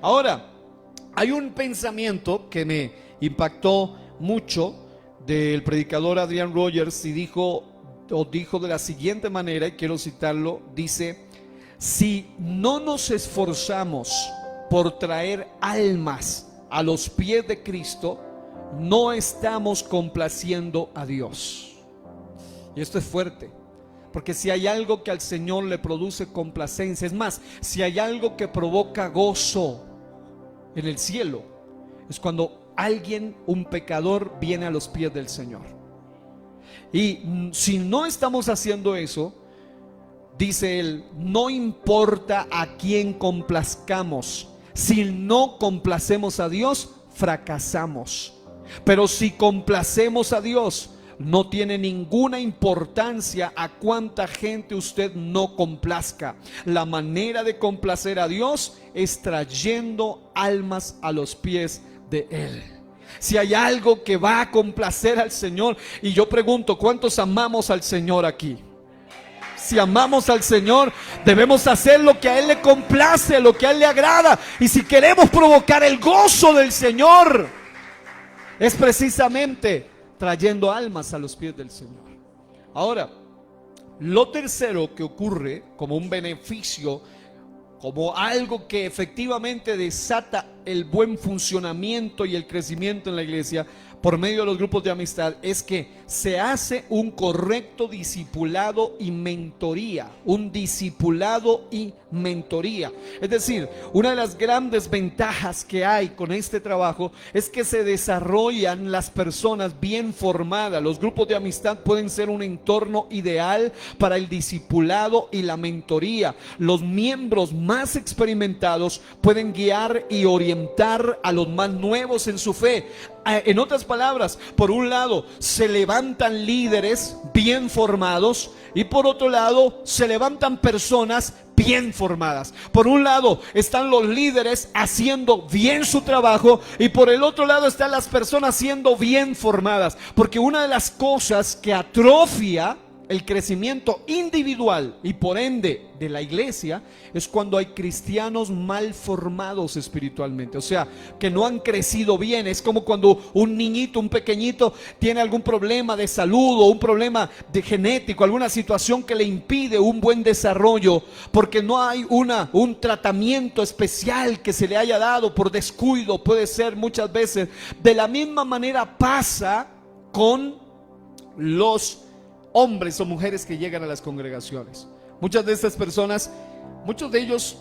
Ahora, hay un pensamiento que me impactó mucho del predicador Adrian Rogers, y dijo de la siguiente manera, y quiero citarlo. Dice: si no nos esforzamos por traer almas a los pies de Cristo, no estamos complaciendo a Dios. Y esto es fuerte, porque si hay algo que al Señor le produce complacencia, es más, si hay algo que provoca gozo en el cielo, es cuando alguien, un pecador, viene a los pies del Señor. Y si no estamos haciendo eso, dice él, no importa a quién complazcamos, si no complacemos a Dios, fracasamos. Pero si complacemos a Dios, no tiene ninguna importancia a cuánta gente usted no complazca. La manera de complacer a Dios es trayendo almas a los pies de Él. Si hay algo que va a complacer al Señor, y yo pregunto, ¿cuántos amamos al Señor aquí? Si amamos al Señor, debemos hacer lo que a Él le complace, lo que a Él le agrada. Y si queremos provocar el gozo del Señor, es precisamente trayendo almas a los pies del Señor. Ahora, lo tercero que ocurre como un beneficio, como algo que efectivamente desata el buen funcionamiento y el crecimiento en la iglesia por medio de los grupos de amistad es que se hace un correcto discipulado y mentoría, un discipulado y mentoría. Es decir, una de las grandes ventajas que hay con este trabajo es que se desarrollan las personas bien formadas. Los grupos de amistad pueden ser un entorno ideal para el discipulado y la mentoría. Los miembros más experimentados pueden guiar y orientar a los más nuevos en su fe. En otras palabras, por un lado se levantan líderes bien formados y por otro lado se levantan personas bien formadas. Por un lado están los líderes haciendo bien su trabajo y por el otro lado están las personas siendo bien formadas. Porque una de las cosas que atrofia el crecimiento individual y por ende de la iglesia es cuando hay cristianos mal formados espiritualmente, o sea, que no han crecido bien. Es como cuando un niñito, un pequeñito tiene algún problema de salud o un problema de genético, alguna situación que le impide un buen desarrollo porque no hay un tratamiento especial que se le haya dado por descuido, puede ser muchas veces. De la misma manera pasa con los hombres o mujeres que llegan a las congregaciones. Muchas de estas personas, muchos de ellos,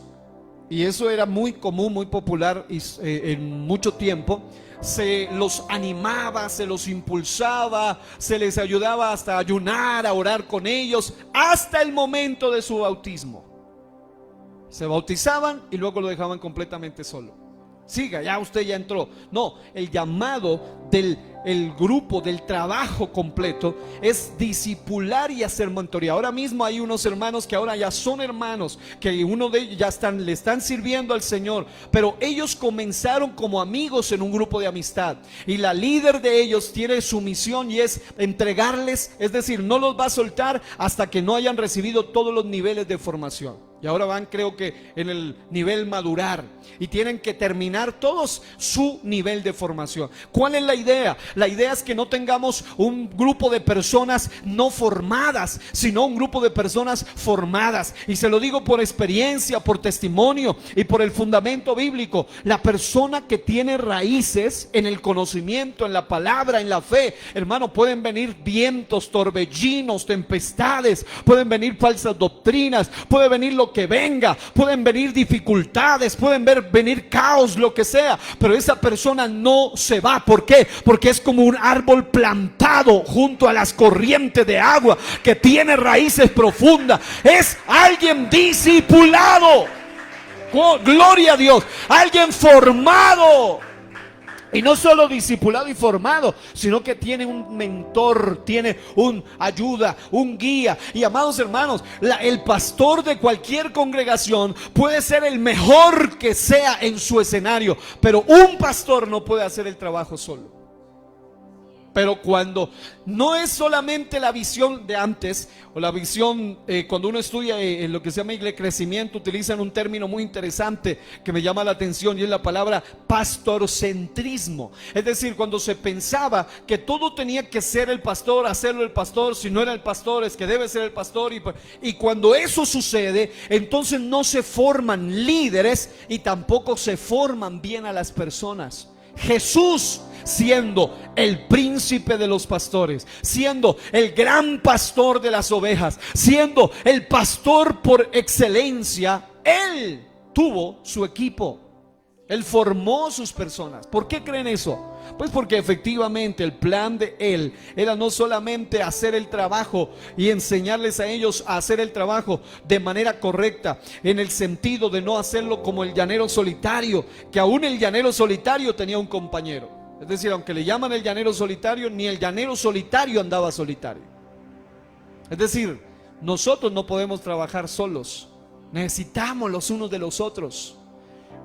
y eso era muy común, muy popular en mucho tiempo, se los animaba, se los impulsaba, se les ayudaba hasta a ayunar, a orar con ellos, hasta el momento de su bautismo. Se bautizaban y luego lo dejaban completamente solo. Siga, ya usted ya entró. No, el llamado del grupo, del trabajo completo es discipular y hacer mentoría. Ahora mismo hay unos hermanos que ahora ya son hermanos, que uno de ellos ya le están sirviendo al Señor, pero ellos comenzaron como amigos en un grupo de amistad y la líder de ellos tiene su misión y es entregarles, es decir, no los va a soltar hasta que no hayan recibido todos los niveles de formación. Y ahora van, creo que en el nivel madurar y tienen que terminar todos su nivel de formación. ¿Cuál es la idea? La idea es que no tengamos un grupo de personas no formadas, sino un grupo de personas formadas. Y se lo digo por experiencia, por testimonio y por el fundamento bíblico. La persona que tiene raíces en el conocimiento, en la palabra, en la fe, hermano, pueden venir vientos, torbellinos, tempestades, pueden venir falsas doctrinas, puede venir lo que venga, pueden venir dificultades, pueden venir caos, lo que sea, pero esa persona no se va. ¿Por qué? Porque es como un árbol plantado junto a las corrientes de agua que tiene raíces profundas. Es alguien discipulado. Oh, gloria a Dios. Alguien formado. Y no solo discipulado y formado, sino que tiene un mentor, tiene un ayuda, un guía. Y amados hermanos, el pastor de cualquier congregación puede ser el mejor que sea en su escenario, pero un pastor no puede hacer el trabajo solo. Pero cuando no es solamente la visión de antes, o la visión, cuando uno estudia en lo que se llama crecimiento, utilizan un término muy interesante que me llama la atención y es la palabra pastorcentrismo. Es decir, cuando se pensaba que todo tenía que ser el pastor, hacerlo el pastor, si no era el pastor es que debe ser el pastor, y cuando eso sucede, entonces no se forman líderes y tampoco se forman bien a las personas. Jesús, siendo el príncipe de los pastores, siendo el gran pastor de las ovejas, siendo el pastor por excelencia, Él tuvo su equipo, Él formó sus personas. ¿Por qué creen eso? Pues porque efectivamente el plan de Él era no solamente hacer el trabajo y enseñarles a ellos a hacer el trabajo de manera correcta, en el sentido de no hacerlo como el llanero solitario, que aún el llanero solitario tenía un compañero. Es decir, aunque le llaman el llanero solitario, ni el llanero solitario andaba solitario. Es decir, nosotros no podemos trabajar solos, necesitamos los unos de los otros.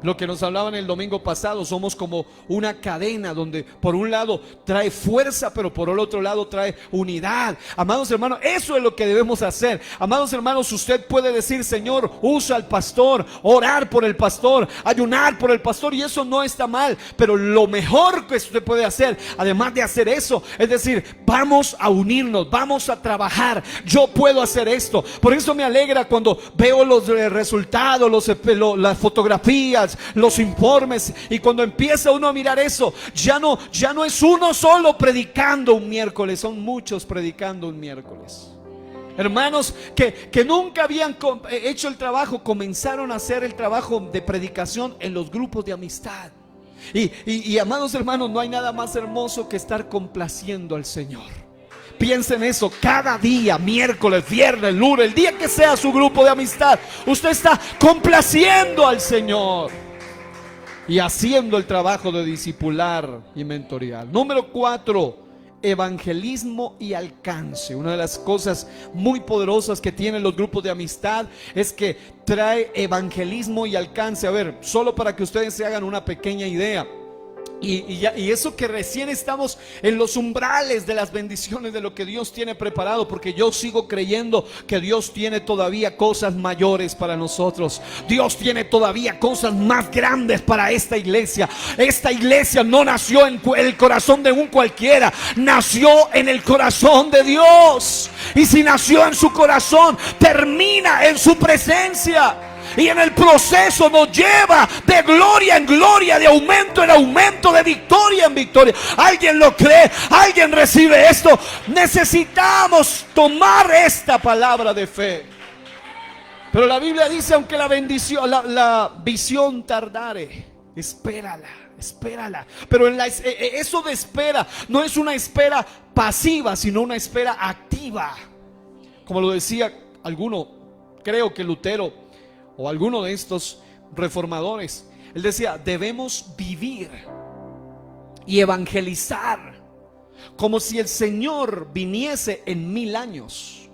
Lo que nos hablaban el domingo pasado, somos como una cadena donde por un lado trae fuerza, pero por el otro lado trae unidad. Amados hermanos, eso es lo que debemos hacer. Amados hermanos, usted puede decir: Señor, usa al pastor, orar por el pastor, ayunar por el pastor, y eso no está mal. Pero lo mejor que usted puede hacer, además de hacer eso, es decir, vamos a unirnos, vamos a trabajar. Yo puedo hacer esto. Por eso me alegra cuando veo los resultados, las fotografías, los informes, y cuando empieza uno a mirar eso, ya no es uno solo predicando un miércoles, son muchos predicando un miércoles. Hermanos que nunca habían hecho el trabajo, comenzaron a hacer el trabajo de predicación en los grupos de amistad. Y amados hermanos, no hay nada más hermoso que estar complaciendo al Señor. Piensen eso, cada día, miércoles, viernes, lunes, el día que sea su grupo de amistad, usted está complaciendo al Señor y haciendo el trabajo de discipular y mentorear. Número 4, evangelismo y alcance. Una de las cosas muy poderosas que tienen los grupos de amistad es que trae evangelismo y alcance. A ver, solo para que ustedes se hagan una pequeña idea. Y eso que recién estamos en los umbrales de las bendiciones de lo que Dios tiene preparado, porque yo sigo creyendo que Dios tiene todavía cosas mayores para nosotros. Dios tiene todavía cosas más grandes para esta iglesia. Esta iglesia no nació en el corazón de un cualquiera, nació en el corazón de Dios. Y si nació en su corazón, termina en su presencia. Y en el proceso nos lleva de gloria en gloria, de aumento en aumento, de victoria en victoria. ¿Alguien lo cree? ¿Alguien recibe esto? Necesitamos tomar esta palabra de fe. Pero la Biblia dice, aunque la bendición, la visión tardare, espérala. Pero eso de espera no es una espera pasiva, sino una espera activa. Como lo decía alguno, creo que Lutero, o alguno de estos reformadores, él decía, debemos vivir y evangelizar como si el Señor viniese en 1000 años.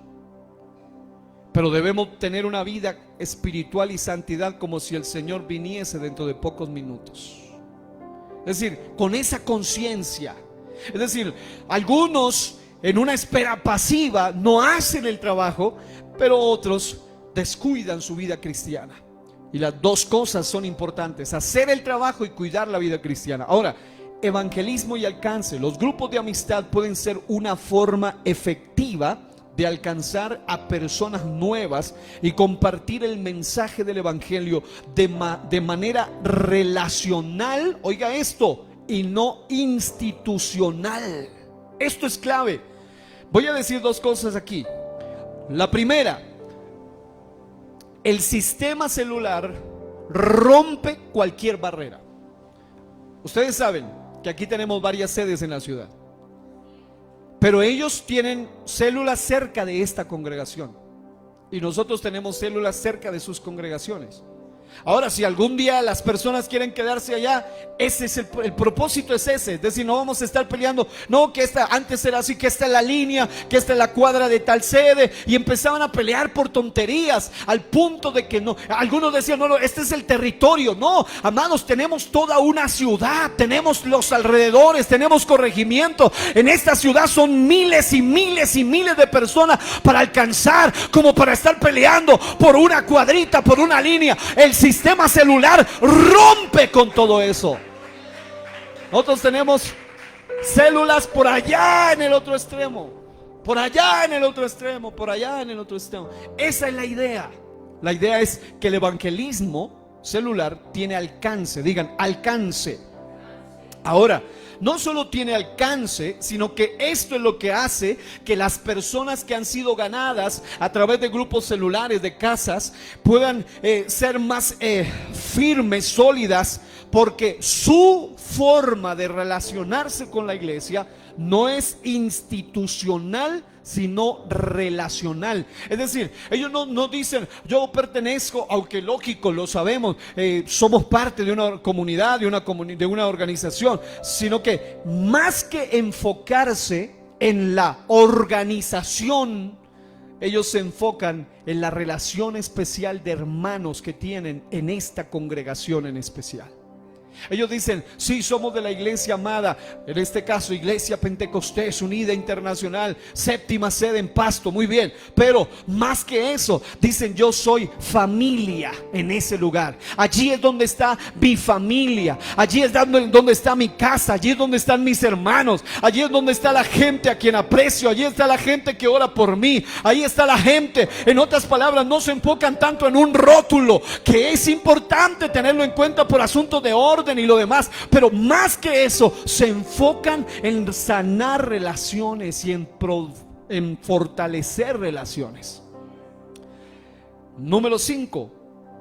Pero debemos tener una vida espiritual y santidad como si el Señor viniese dentro de pocos minutos. Es decir, con esa conciencia. Es decir, algunos en una espera pasiva no hacen el trabajo, pero otros descuidan su vida cristiana. Y las dos cosas son importantes: hacer el trabajo y cuidar la vida cristiana. Ahora, evangelismo y alcance. Los grupos de amistad pueden ser una forma efectiva de alcanzar a personas nuevas y compartir el mensaje del evangelio de manera relacional, oiga esto, y no institucional. Esto es clave. Voy a decir dos cosas aquí. La primera: el sistema celular rompe cualquier barrera. Ustedes saben que aquí tenemos varias sedes en la ciudad, pero ellos tienen células cerca de esta congregación y nosotros tenemos células cerca de sus congregaciones. Ahora, si algún día las personas quieren quedarse allá, ese es el propósito, es ese. Es decir, no vamos a estar peleando, no, que esta antes era así, que esta es la línea, que esta es la cuadra de tal sede, y empezaban a pelear por tonterías, al punto de que no, algunos decían, no, este es el territorio. No, amados, tenemos toda una ciudad, tenemos los alrededores, tenemos corregimiento. En esta ciudad son miles y miles y miles de personas para alcanzar, como para estar peleando por una cuadrita, por una línea. El sistema celular rompe con todo eso. Nosotros tenemos células por allá en el otro extremo, por allá en el otro extremo, por allá en el otro extremo. Esa es la idea. La idea es que el evangelismo celular tiene alcance. Digan, alcance. Ahora, no solo tiene alcance, sino que esto es lo que hace que las personas que han sido ganadas a través de grupos celulares, de casas, puedan ser más firmes, sólidas, porque su forma de relacionarse con la iglesia no es institucional, sino relacional. Es decir, ellos no dicen, yo pertenezco, aunque lógico, lo sabemos, somos parte de una comunidad, de una organización, sino que más que enfocarse en la organización, ellos se enfocan en la relación especial de hermanos que tienen en esta congregación en especial. Ellos dicen, sí, somos de la iglesia amada, en este caso Iglesia Pentecostés Unida Internacional, séptima sede en Pasto, muy bien, pero más que eso, dicen, yo soy familia en ese lugar. Allí es donde está mi familia, allí es donde está mi casa, allí es donde están mis hermanos, allí es donde está la gente a quien aprecio, allí está la gente que ora por mí, ahí está la gente. En otras palabras, no se enfocan tanto en un rótulo, que es importante tenerlo en cuenta por asuntos de orden y lo demás, pero más que eso, se enfocan en sanar relaciones y en fortalecer relaciones. Número 5,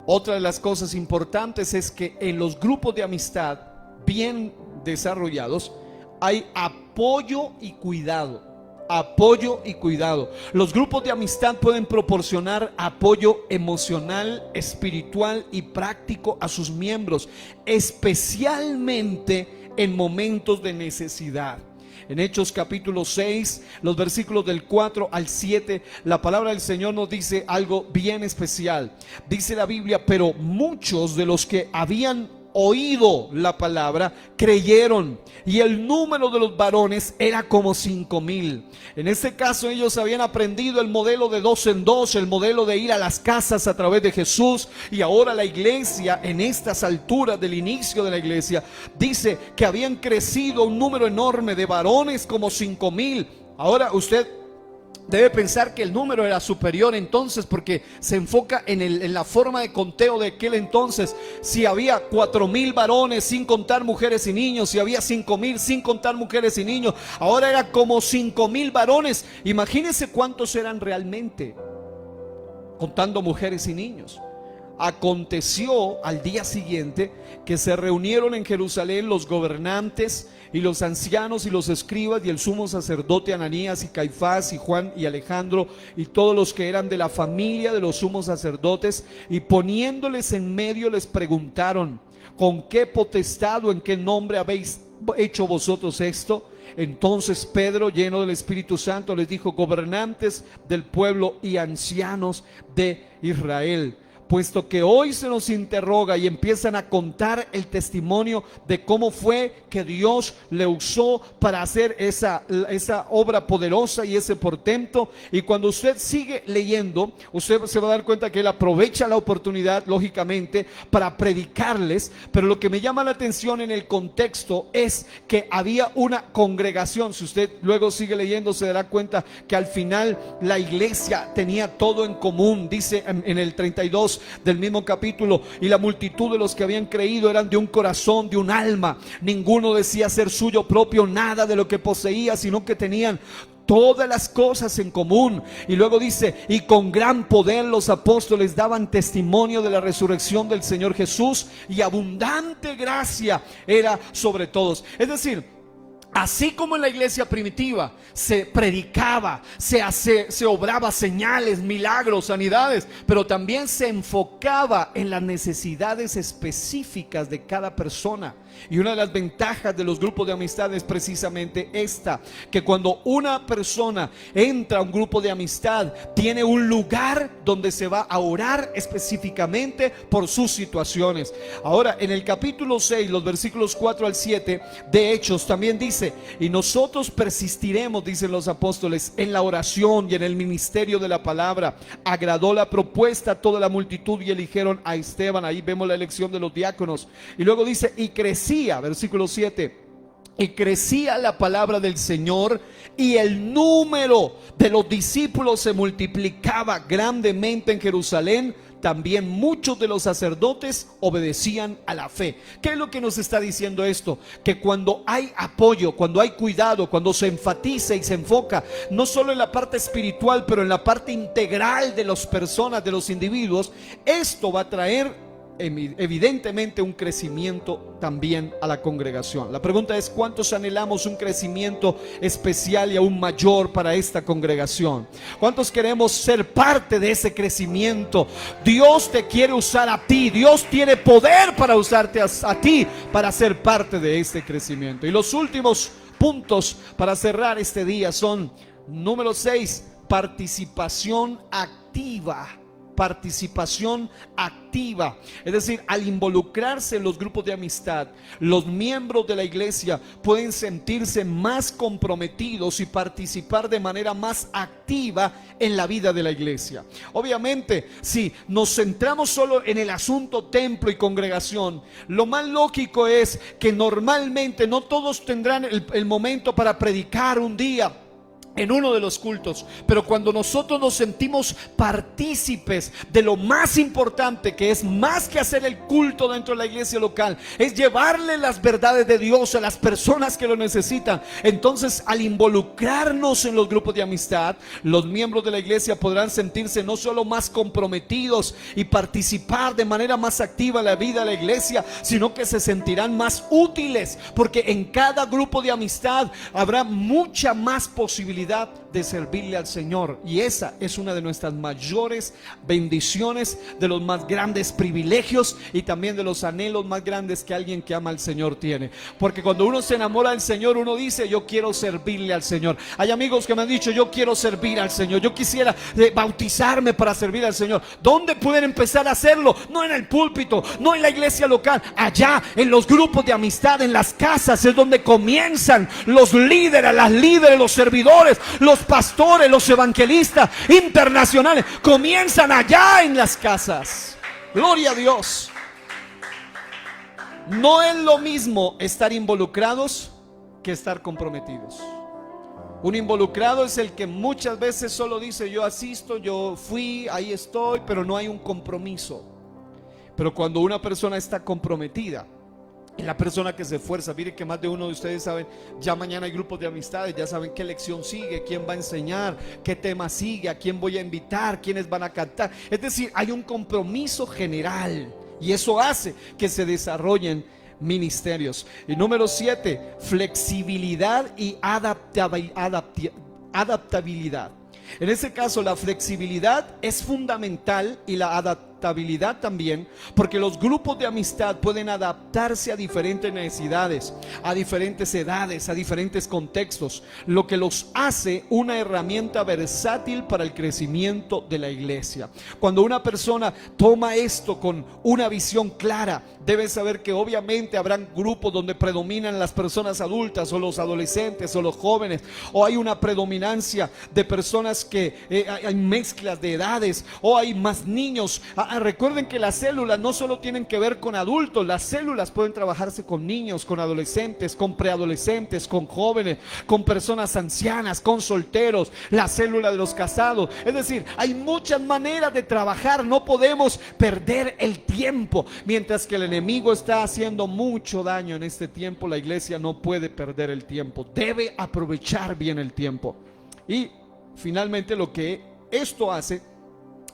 otra de las cosas importantes es que en los grupos de amistad bien desarrollados hay apoyo y cuidado. Apoyo y cuidado. Los grupos de amistad pueden proporcionar apoyo emocional, espiritual y práctico a sus miembros, especialmente en momentos de necesidad. En Hechos capítulo 6, los versículos del 4 al 7, la palabra del Señor nos dice algo bien especial. Dice la Biblia, pero muchos de los que habían oído la palabra creyeron, y el número de los varones era como 5,000. En este caso ellos habían aprendido el modelo de 2 en 2, el modelo de ir a las casas a través de Jesús, y ahora la iglesia, en estas alturas del inicio de la iglesia, dice que habían crecido un número enorme de varones como 5,000. Ahora usted debe pensar que el número era superior entonces, porque se enfoca en la forma de conteo de aquel entonces. Si había 4,000 varones sin contar mujeres y niños, si había 5,000 sin contar mujeres y niños, ahora era como 5,000 varones. Imagínense cuántos eran realmente, contando mujeres y niños. Aconteció al día siguiente que se reunieron en Jerusalén los gobernantes y los ancianos y los escribas y el sumo sacerdote Ananías y Caifás y Juan y Alejandro y todos los que eran de la familia de los sumos sacerdotes, y poniéndoles en medio les preguntaron: ¿con qué potestad o en qué nombre habéis hecho vosotros esto? Entonces Pedro, lleno del Espíritu Santo, les dijo: gobernantes del pueblo y ancianos de Israel, puesto que hoy se nos interroga, y empiezan a contar el testimonio de cómo fue que Dios le usó para hacer esa obra poderosa y ese portento. Y cuando usted sigue leyendo, usted se va a dar cuenta que él aprovecha la oportunidad, lógicamente, para predicarles. Pero lo que me llama la atención en el contexto es que había una congregación. Si usted luego sigue leyendo, se dará cuenta que al final la iglesia tenía todo en común. Dice en el 32 del mismo capítulo: y la multitud de los que habían creído eran de un corazón, de un alma. Ninguno decía ser suyo propio nada de lo que poseía, sino que tenían todas las cosas en común. Y luego dice: y con gran poder los apóstoles daban testimonio de la resurrección del Señor Jesús, y abundante gracia era sobre todos. Es decir, así como en la iglesia primitiva se predicaba, se obraba señales, milagros, sanidades, pero también se enfocaba en las necesidades específicas de cada persona. Y una de las ventajas de los grupos de amistad es precisamente esta: que cuando una persona entra a un grupo de amistad, tiene un lugar donde se va a orar específicamente por sus situaciones. Ahora, en el capítulo 6, los versículos 4 al 7 de Hechos, también dice: y nosotros persistiremos, dicen los apóstoles, en la oración y en el ministerio de la palabra. Agradó la propuesta a toda la multitud y eligieron a Esteban. Ahí vemos la elección de los diáconos. Y luego dice: y crecía, versículo 7, y crecía la palabra del Señor, y el número de los discípulos se multiplicaba grandemente en Jerusalén. También muchos de los sacerdotes obedecían a la fe. ¿Qué es lo que nos está diciendo esto? Que cuando hay apoyo, cuando hay cuidado, cuando se enfatiza y se enfoca no solo en la parte espiritual, pero en la parte integral de las personas, de los individuos, esto va a traer evidentemente un crecimiento también a la congregación. La pregunta es: ¿cuántos anhelamos un crecimiento especial y aún mayor para esta congregación? ¿Cuántos queremos ser parte de ese crecimiento? Dios te quiere usar a ti. Dios tiene poder para usarte a ti para ser parte de este crecimiento. Y los últimos puntos para cerrar este día son: número 6, participación activa participación activa. Es decir, al involucrarse en los grupos de amistad, los miembros de la iglesia pueden sentirse más comprometidos y participar de manera más activa en la vida de la iglesia. Obviamente, si nos centramos solo en el asunto templo y congregación, lo más lógico es que normalmente no todos tendrán el momento para predicar un día en uno de los cultos, pero cuando nosotros nos sentimos partícipes de lo más importante, que es más que hacer el culto dentro de la iglesia local, es llevarle las verdades de Dios a las personas que lo necesitan. Entonces, al involucrarnos en los grupos de amistad, los miembros de la iglesia podrán sentirse no solo más comprometidos y participar de manera más activa en la vida de la iglesia, sino que se sentirán más útiles, porque en cada grupo de amistad habrá mucha más posibilidad de servirle al Señor, y esa es una de nuestras mayores bendiciones, de los más grandes privilegios y también de los anhelos más grandes que alguien que ama al Señor tiene. Porque cuando uno se enamora del Señor, uno dice: yo quiero servirle al Señor. Hay amigos que me han dicho: yo quiero servir al Señor, yo quisiera bautizarme para servir al Señor. ¿Dónde pueden empezar a hacerlo? No en el púlpito, no en la iglesia local, allá en los grupos de amistad, en las casas es donde comienzan los líderes, las líderes, los servidores, los pastores, los evangelistas internacionales, comienzan allá en las casas. Gloria a Dios. No es lo mismo estar involucrados que estar comprometidos. Un involucrado es el que muchas veces solo dice: yo asisto, yo fui, ahí estoy, pero no hay un compromiso. Pero cuando una persona está comprometida, y la persona que se esfuerza, mire que más de uno de ustedes saben, ya mañana hay grupos de amistades, ya saben qué lección sigue, quién va a enseñar, qué tema sigue, a quién voy a invitar, quiénes van a cantar. Es decir, hay un compromiso general, y eso hace que se desarrollen ministerios. Y número 7, flexibilidad y adaptabilidad. En ese caso, la flexibilidad es fundamental y la adaptabilidad también, porque los grupos de amistad pueden adaptarse a diferentes necesidades, a diferentes edades, a diferentes contextos, lo que los hace una herramienta versátil para el crecimiento de la iglesia. Cuando una persona toma esto con una visión clara, debe saber que obviamente habrán grupos donde predominan las personas adultas o los adolescentes o los jóvenes, o hay una predominancia de personas que hay mezclas de edades, o hay más niños. Recuerden que las células no solo tienen que ver con adultos, las células pueden trabajarse con niños, con adolescentes, con preadolescentes, con jóvenes, con personas ancianas, con solteros, la célula de los casados. Es decir, hay muchas maneras de trabajar, no podemos perder el tiempo. Mientras que el enemigo está haciendo mucho daño en este tiempo, la iglesia no puede perder el tiempo, debe aprovechar bien el tiempo. Y finalmente, lo que esto hace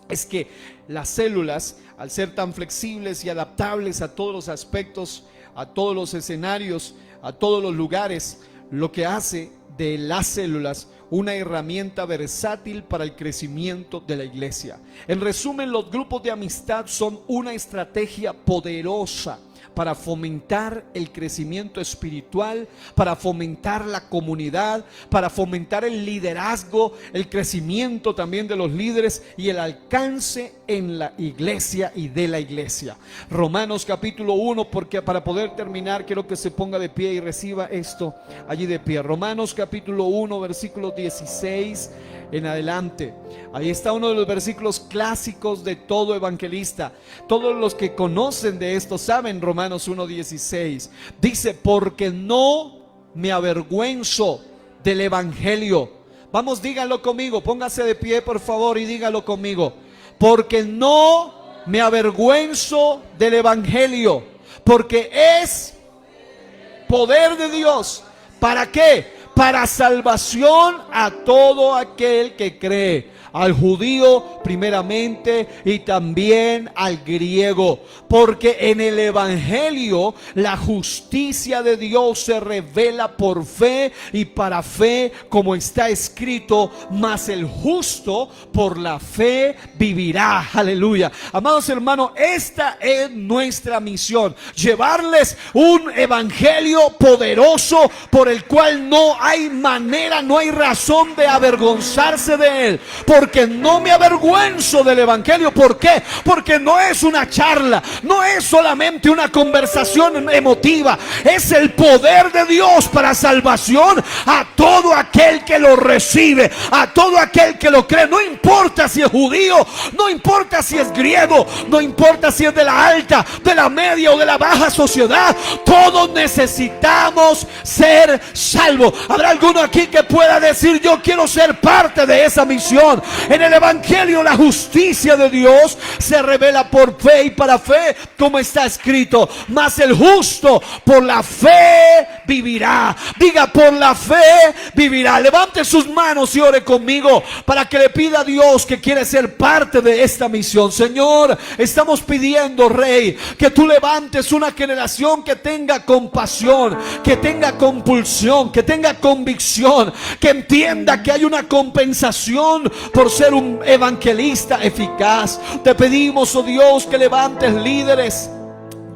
es que las células, al ser tan flexibles y adaptables a todos los aspectos, a todos los escenarios, a todos los lugares, lo que hace de las células una herramienta versátil para el crecimiento de la iglesia. En resumen, los grupos de amistad son una estrategia poderosa para fomentar el crecimiento espiritual, para fomentar la comunidad, para fomentar el liderazgo, el crecimiento también de los líderes y el alcance en la iglesia y de la iglesia. Romanos capítulo 1, porque para poder terminar quiero que se ponga de pie y reciba esto allí de pie. Romanos capítulo 1, versículo 16 en adelante. Ahí está uno de los versículos clásicos de todo evangelista. Todos los que conocen de esto saben Romanos 1:16. Dice: porque no me avergüenzo del evangelio. Vamos, díganlo conmigo, póngase de pie por favor y dígalo conmigo. Porque no me avergüenzo del evangelio, porque es poder de Dios. ¿Para qué? Para salvación a todo aquel que cree, al judío primeramente y también al griego, porque en el evangelio la justicia de Dios se revela por fe y para fe, como está escrito: mas el justo por la fe vivirá. Aleluya. Amados hermanos, esta es nuestra misión: llevarles un evangelio poderoso por el cual no hay manera, no hay razón de avergonzarse de él, porque no me avergüenzo del evangelio. ¿Por qué? Porque no es una charla, no es solamente una conversación emotiva, es el poder de Dios para salvación a todo aquel que lo recibe, a todo aquel que lo cree. No importa si es judío, no importa si es griego, no importa si es de la alta, de la media o de la baja sociedad, todos necesitamos ser salvos. ¿Habrá alguno aquí que pueda decir: yo quiero ser parte de esa misión? En el evangelio la justicia de Dios se revela por fe y para fe, como está escrito: mas el justo por la fe vivirá. Diga: por la fe vivirá. Levante sus manos y ore conmigo para que le pida a Dios que quiere ser parte de esta misión. Señor, estamos pidiendo, Rey, que tú levantes una generación que tenga compasión, que tenga compulsión, que tenga convicción, que entienda que hay una compensación por ser un evangelista eficaz. Te pedimos, oh Dios, que levantes líderes,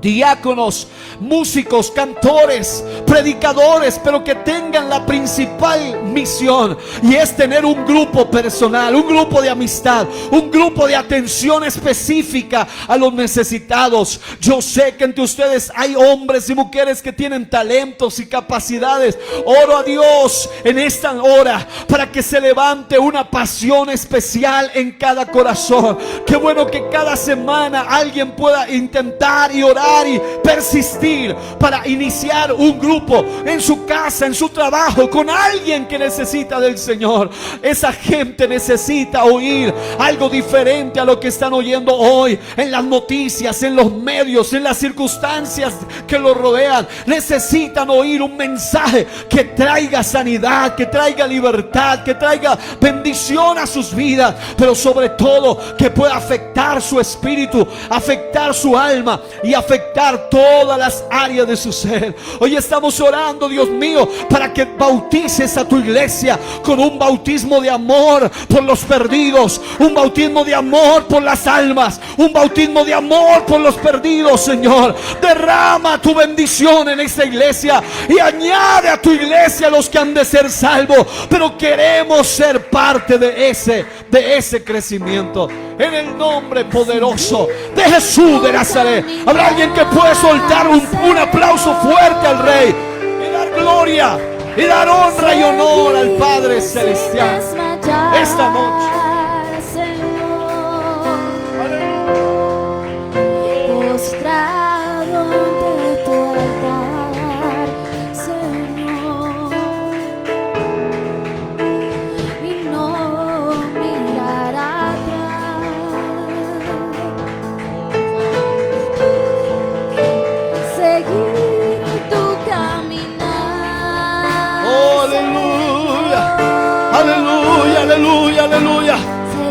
diáconos, músicos, cantores, predicadores, pero que tengan la principal misión, y es tener un grupo personal, un grupo de amistad, un grupo de atención específica a los necesitados. Yo sé que entre ustedes hay hombres y mujeres que tienen talentos y capacidades. Oro a Dios en esta hora para que se levante una pasión especial en cada corazón. Qué bueno que cada semana alguien pueda intentar y orar y persistir para iniciar un grupo en su casa, en su trabajo, con alguien que necesita del Señor. Esa gente necesita oír algo diferente a lo que están oyendo hoy en las noticias, en los medios, en las circunstancias que los rodean. Necesitan oír un mensaje que traiga sanidad, que traiga libertad, que traiga bendición a sus vidas, pero sobre todo que pueda afectar su espíritu, afectar su alma y afectar todas las áreas de su ser. Hoy estamos orando, Dios mío, para que bautices a tu iglesia con un bautismo de amor por los perdidos, un bautismo de amor por las almas, un bautismo de amor por los perdidos. Señor, derrama tu bendición en esta iglesia y añade a tu iglesia a los que han de ser salvos, pero queremos ser parte de ese crecimiento. En el nombre poderoso de Jesús de Nazaret. Habrá alguien que puede soltar un aplauso fuerte al Rey y dar gloria y dar honra y honor al Padre Celestial esta noche. Aleluya, aleluya.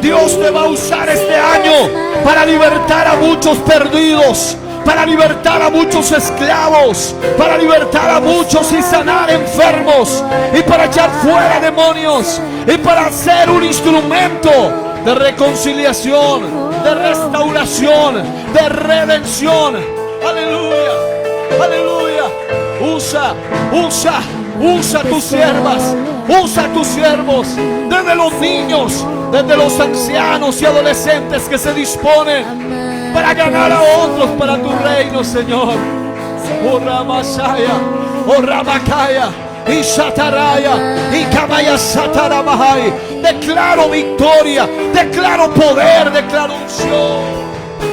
Dios te va a usar este año para libertar a muchos perdidos, para libertar a muchos esclavos, para libertar a muchos y sanar enfermos, y para echar fuera demonios, y para ser un instrumento de reconciliación, de restauración, de redención. Aleluya, aleluya. Usa tus siervas, usa tus siervos, desde los niños, desde los ancianos y adolescentes que se disponen para ganar a otros para tu reino, Señor. Oh Ramasaya, oh Ramakaya, y Sataraya, y Kamaya Sataramahai. Declaro victoria, declaro poder, declaro unción.